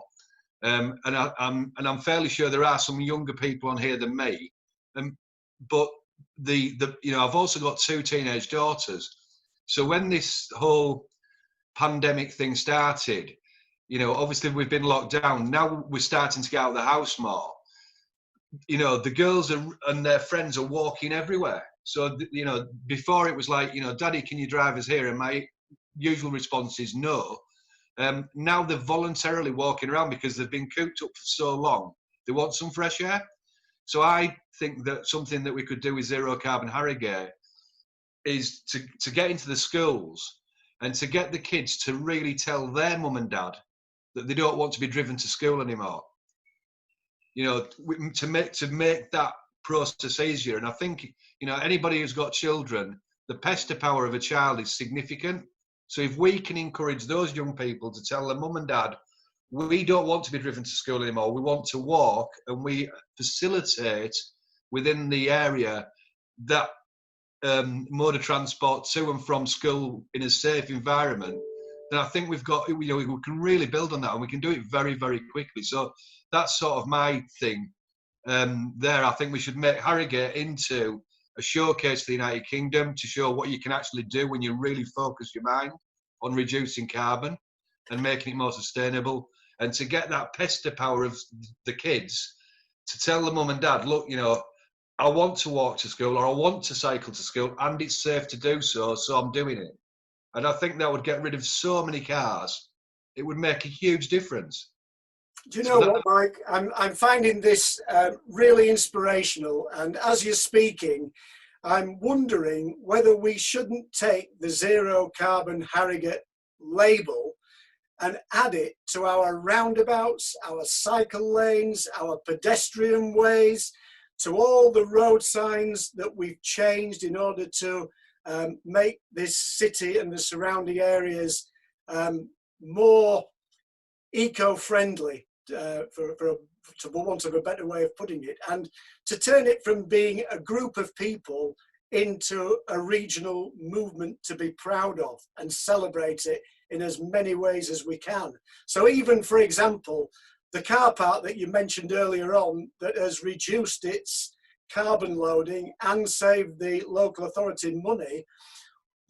and I'm fairly sure there are some younger people on here than me, but you know, I've also got 2 teenage daughters. So when this whole pandemic thing started, you know, obviously we've been locked down. Now we're starting to get out of the house more. You know, the girls and their friends are walking everywhere. So, you know, before it was like, you know, Daddy, can you drive us here? And my usual response is no. Now they're voluntarily walking around because they've been cooped up for so long. They want some fresh air. So I think that something that we could do with Zero Carbon Harrogate is to get into the schools and to get the kids to really tell their mum and dad that they don't want to be driven to school anymore. You know, to make that process easier. And I think, you know, anybody who's got children, the pester power of a child is significant. So if we can encourage those young people to tell their mum and dad, we don't want to be driven to school anymore, we want to walk, and we facilitate within the area that mode of transport to and from school in a safe environment, then I think we've got, you know, we can really build on that, and we can do it very, very quickly. So that's sort of my thing there. I think we should make Harrogate into a showcase for the United Kingdom to show what you can actually do when you really focus your mind on reducing carbon and making it more sustainable, and to get that pester power of the kids to tell the mum and dad, look, you know, I want to walk to school or I want to cycle to school and it's safe to do so, so I'm doing it. And I think that would get rid of so many cars. It would make a huge difference.
Do you know what, Mike? I'm finding this really inspirational. And as you're speaking, I'm wondering whether we shouldn't take the Zero Carbon Harrogate label and add it to our roundabouts, our cycle lanes, our pedestrian ways, to all the road signs that we've changed in order to make this city and the surrounding areas more eco-friendly, for want of a better way of putting it, and to turn it from being a group of people into a regional movement to be proud of and celebrate it in as many ways as we can. So even, for example, the car park that you mentioned earlier on that has reduced its carbon loading and saved the local authority money,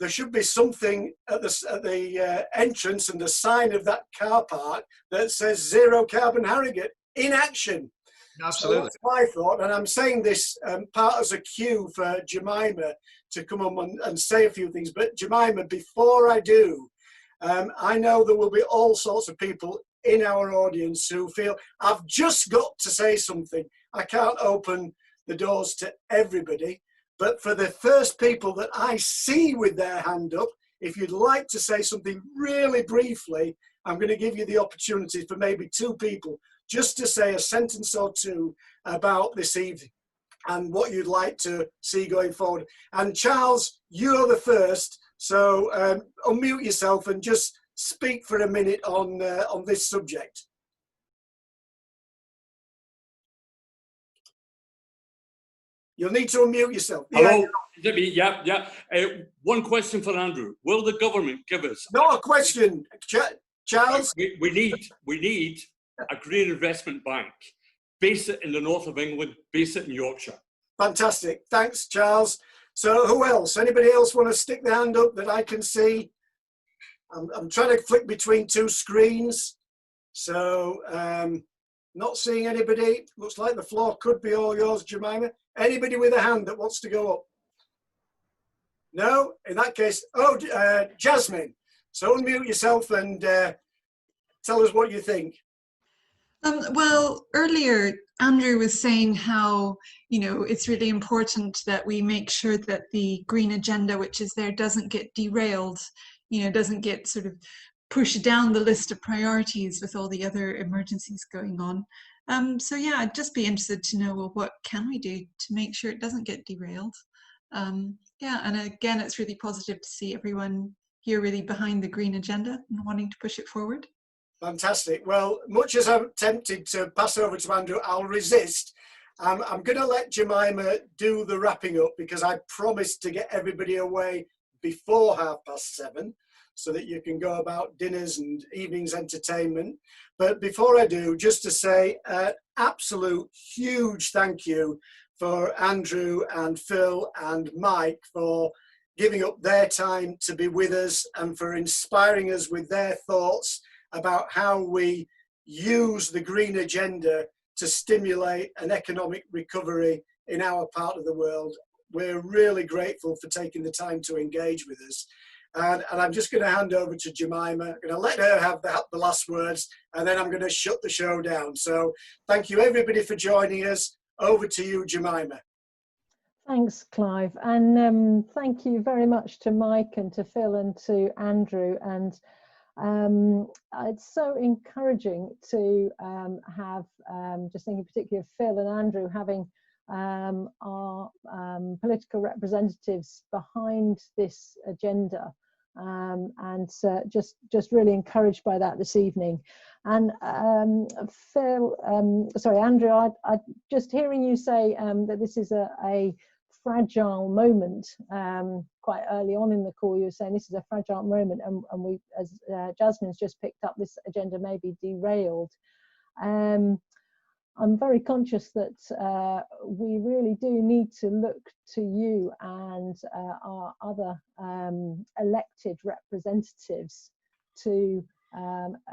there should be something at the entrance and the sign of that car park that says Zero Carbon Harrogate in action.
Absolutely.
So that's my thought, and I'm saying this part as a cue for Jemima to come on and say a few things. But Jemima, before I do, I know there will be all sorts of people in our audience who feel, I've just got to say something. I can't open the doors to everybody, but for the first people that I see with their hand up, if you'd like to say something really briefly, I'm going to give you the opportunity for maybe two people just to say a sentence or two about this evening and what you'd like to see going forward. And Charles, you're the first, so unmute yourself and just speak for a minute on this subject. You'll need to unmute yourself.
Hello, yeah. One question for Andrew. Will the government give us?
Not a question, Charles.
We need a green investment bank. Base it in the north of England, base it in Yorkshire.
Fantastic. Thanks, Charles. So who else? Anybody else want to stick their hand up that I can see? I'm trying to flick between two screens. So not seeing anybody. Looks like the floor could be all yours, Jemima. Anybody with a hand that wants to go up? No? In that case, Jasmine. So unmute yourself and tell us what you think.
Well, earlier Andrew was saying how, you know, it's really important that we make sure that the green agenda, which is there, doesn't get derailed, you know, doesn't get sort of pushed down the list of priorities with all the other emergencies going on. So yeah, I'd just be interested to know, well, what can we do to make sure it doesn't get derailed? Yeah, and again, it's really positive to see everyone here really behind the green agenda and wanting to push it forward.
Fantastic. Well, much as I'm tempted to pass over to Andrew, I'll resist. I'm going to let Jemima do the wrapping up because I promised to get everybody away before 7:30 so that you can go about dinners and evenings entertainment. But before I do, just to say an absolute huge thank you for Andrew and Phil and Mike for giving up their time to be with us and for inspiring us with their thoughts about how we use the green agenda to stimulate an economic recovery in our part of the world. We're really grateful for taking the time to engage with us. And I'm just going to hand over to Jemima. I'm going to let her have the last words, and then I'm going to shut the show down. So thank you, everybody, for joining us. Over to you, Jemima.
Thanks, Clive. And thank you very much to Mike and to Phil and to Andrew. And it's so encouraging to have, just thinking particularly of Phil and Andrew, having our political representatives behind this agenda, and just really encouraged by that this evening. And Andrew, I just hearing you say that this is a fragile moment. Quite early on in the call, you were saying this is a fragile moment, and we, as Jasmine's just picked up, this agenda may be derailed. I'm very conscious that we really do need to look to you and our other elected representatives to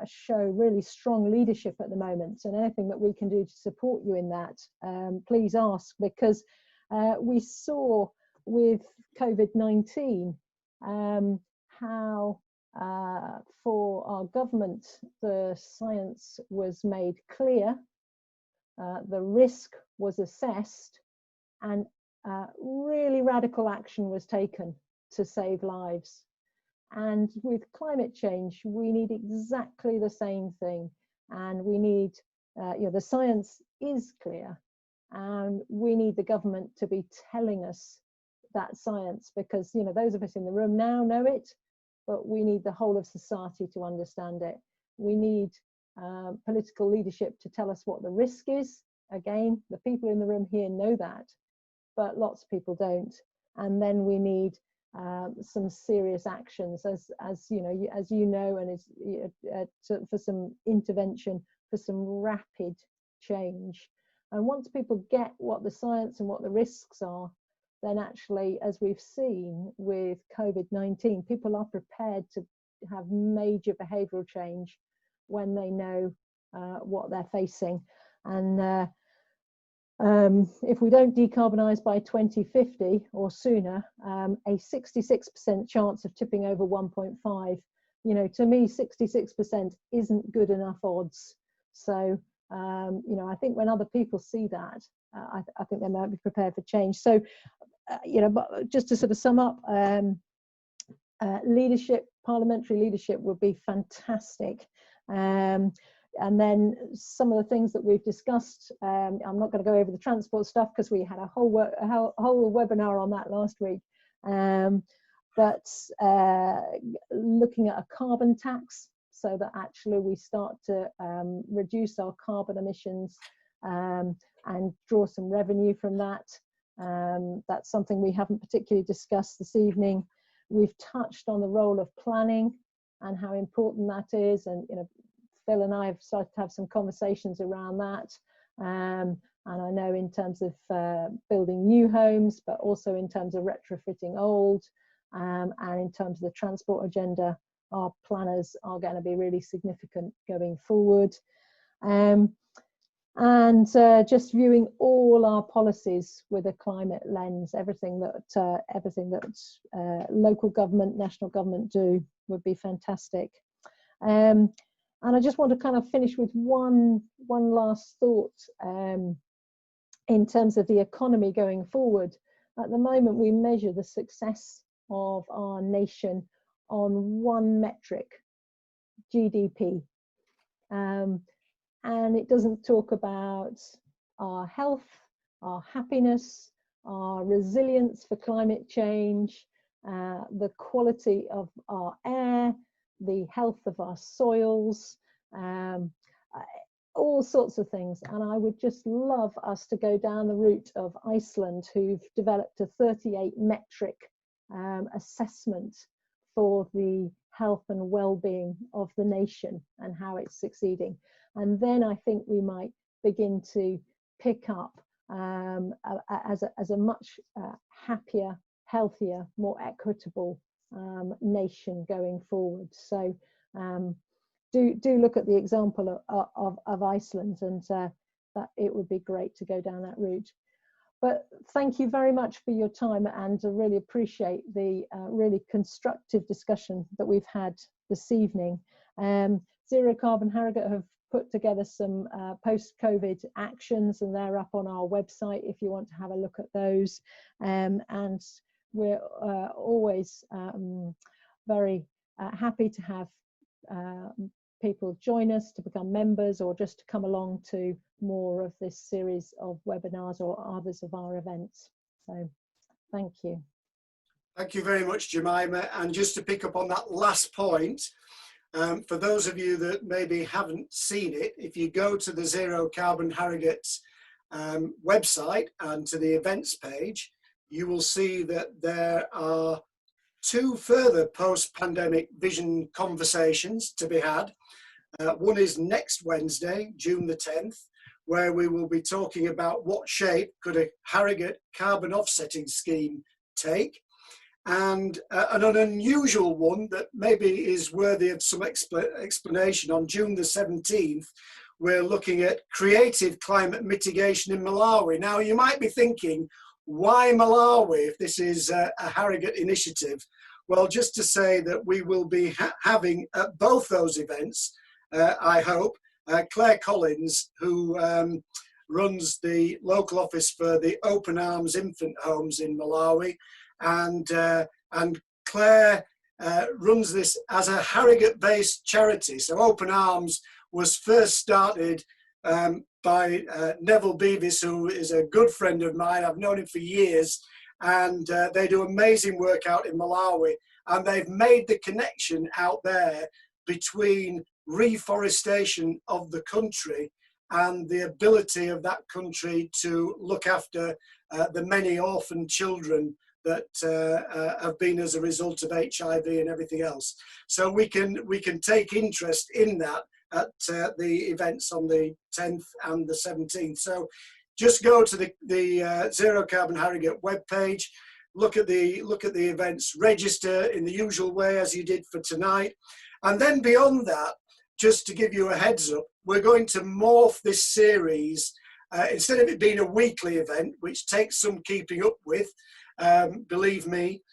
show really strong leadership at the moment, and anything that we can do to support you in that, please ask, because we saw with COVID-19 how for our government the science was made clear, the risk was assessed, and really radical action was taken to save lives. And with climate change, we need exactly the same thing. And we need, the science is clear, and we need the government to be telling us that science, because, those of us in the room now know it, but we need the whole of society to understand it. We need political leadership to tell us what the risk is. Again, the people in the room here know that, but lots of people don't. And then we need some serious actions, as you know, and for some intervention, for some rapid change. And once people get what the science and what the risks are, then actually, as we've seen with COVID-19, people are prepared to have major behavioural change when they know what they're facing. And if we don't decarbonise by 2050 or sooner, a 66% chance of tipping over 1.5, to me, 66% isn't good enough odds. So, I think when other people see that, I think they might be prepared for change. So, but just to sort of sum up, leadership, parliamentary leadership would be fantastic. And then some of the things that we've discussed, I'm not going to go over the transport stuff because we had a whole webinar on that last week. But looking at a carbon tax, so that actually we start to reduce our carbon emissions and draw some revenue from that. That's something we haven't particularly discussed this evening. We've touched on the role of planning and how important that is, and Phil and I have started to have some conversations around that, and I know in terms of building new homes, but also in terms of retrofitting old, and in terms of the transport agenda, our planners are going to be really significant going forward. And just viewing all our policies with a climate lens, everything that local government, national government do would be fantastic. And I just want to kind of finish with one last thought in terms of the economy going forward. At the moment, we measure the success of our nation on one metric, GDP. And it doesn't talk about our health, our happiness, our resilience for climate change, the quality of our air, the health of our soils, all sorts of things. And I would just love us to go down the route of Iceland, who've developed a 38 metric assessment for the health and well-being of the nation and how it's succeeding. And then I think we might begin to pick up as a much happier, healthier, more equitable nation going forward. So do look at the example of Iceland, and that it would be great to go down that route. But thank you very much for your time, and I really appreciate the really constructive discussion that we've had this evening. Zero Carbon Harrogate have put together some post-COVID actions, and they're up on our website if you want to have a look at those. And we're always very happy to have people join us to become members or just to come along to more of this series of webinars or others of our events. So thank you.
Thank you very much, Jemima. And just to pick up on that last point, for those of you that maybe haven't seen it, if you go to the Zero Carbon Harrogate website and to the events page, you will see that there are 2 further post-pandemic vision conversations to be had. One is next Wednesday, June the 10th, where we will be talking about what shape could a Harrogate carbon offsetting scheme take. And an unusual one that maybe is worthy of some explanation, on June the 17th, we're looking at creative climate mitigation in Malawi. Now, you might be thinking, why Malawi if this is a Harrogate initiative? Well, just to say that we will be having at both those events, I hope, Claire Collins, who runs the local office for the Open Arms Infant Homes in Malawi, and Claire runs this as a Harrogate-based charity. So Open Arms was first started by Neville Beavis, who is a good friend of mine. I've known him for years, and they do amazing work out in Malawi, and they've made the connection out there between reforestation of the country and the ability of that country to look after the many orphan children that have been as a result of HIV and everything else. So we can take interest in that at the events on the 10th and the 17th. So just go to the Zero Carbon Harrogate webpage, look at the events, register in the usual way as you did for tonight. And then beyond that, just to give you a heads up, we're going to morph this series, instead of it being a weekly event, which takes some keeping up with, believe me,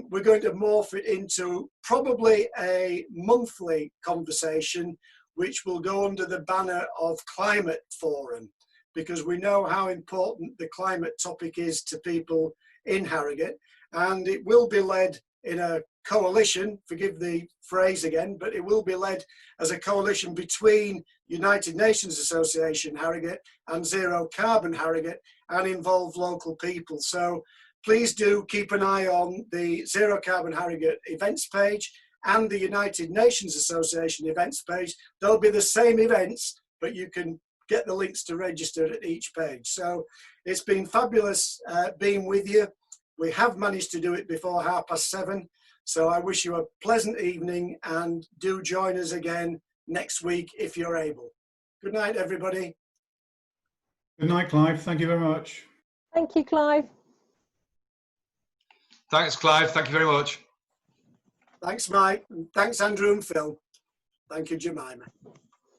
we're going to morph it into probably a monthly conversation, which will go under the banner of Climate Forum, because we know how important the climate topic is to people in Harrogate, and it will be led in a coalition, forgive the phrase again, but it will be led as a coalition between United Nations Association Harrogate and Zero Carbon Harrogate, and involve local people. So please do keep an eye on the Zero Carbon Harrogate events page and the United Nations Association events page. They'll be the same events, but you can get the links to register at each page. So it's been fabulous being with you. We have managed to do it before 7:30. So I wish you a pleasant evening, and do join us again next week if you're able. Good night, everybody.
Good night, Clive. Thank you very much.
Thank you, Clive.
Thanks, Clive. Thank you very much.
Thanks, Mike. And thanks, Andrew and Phil. Thank you, Jemima.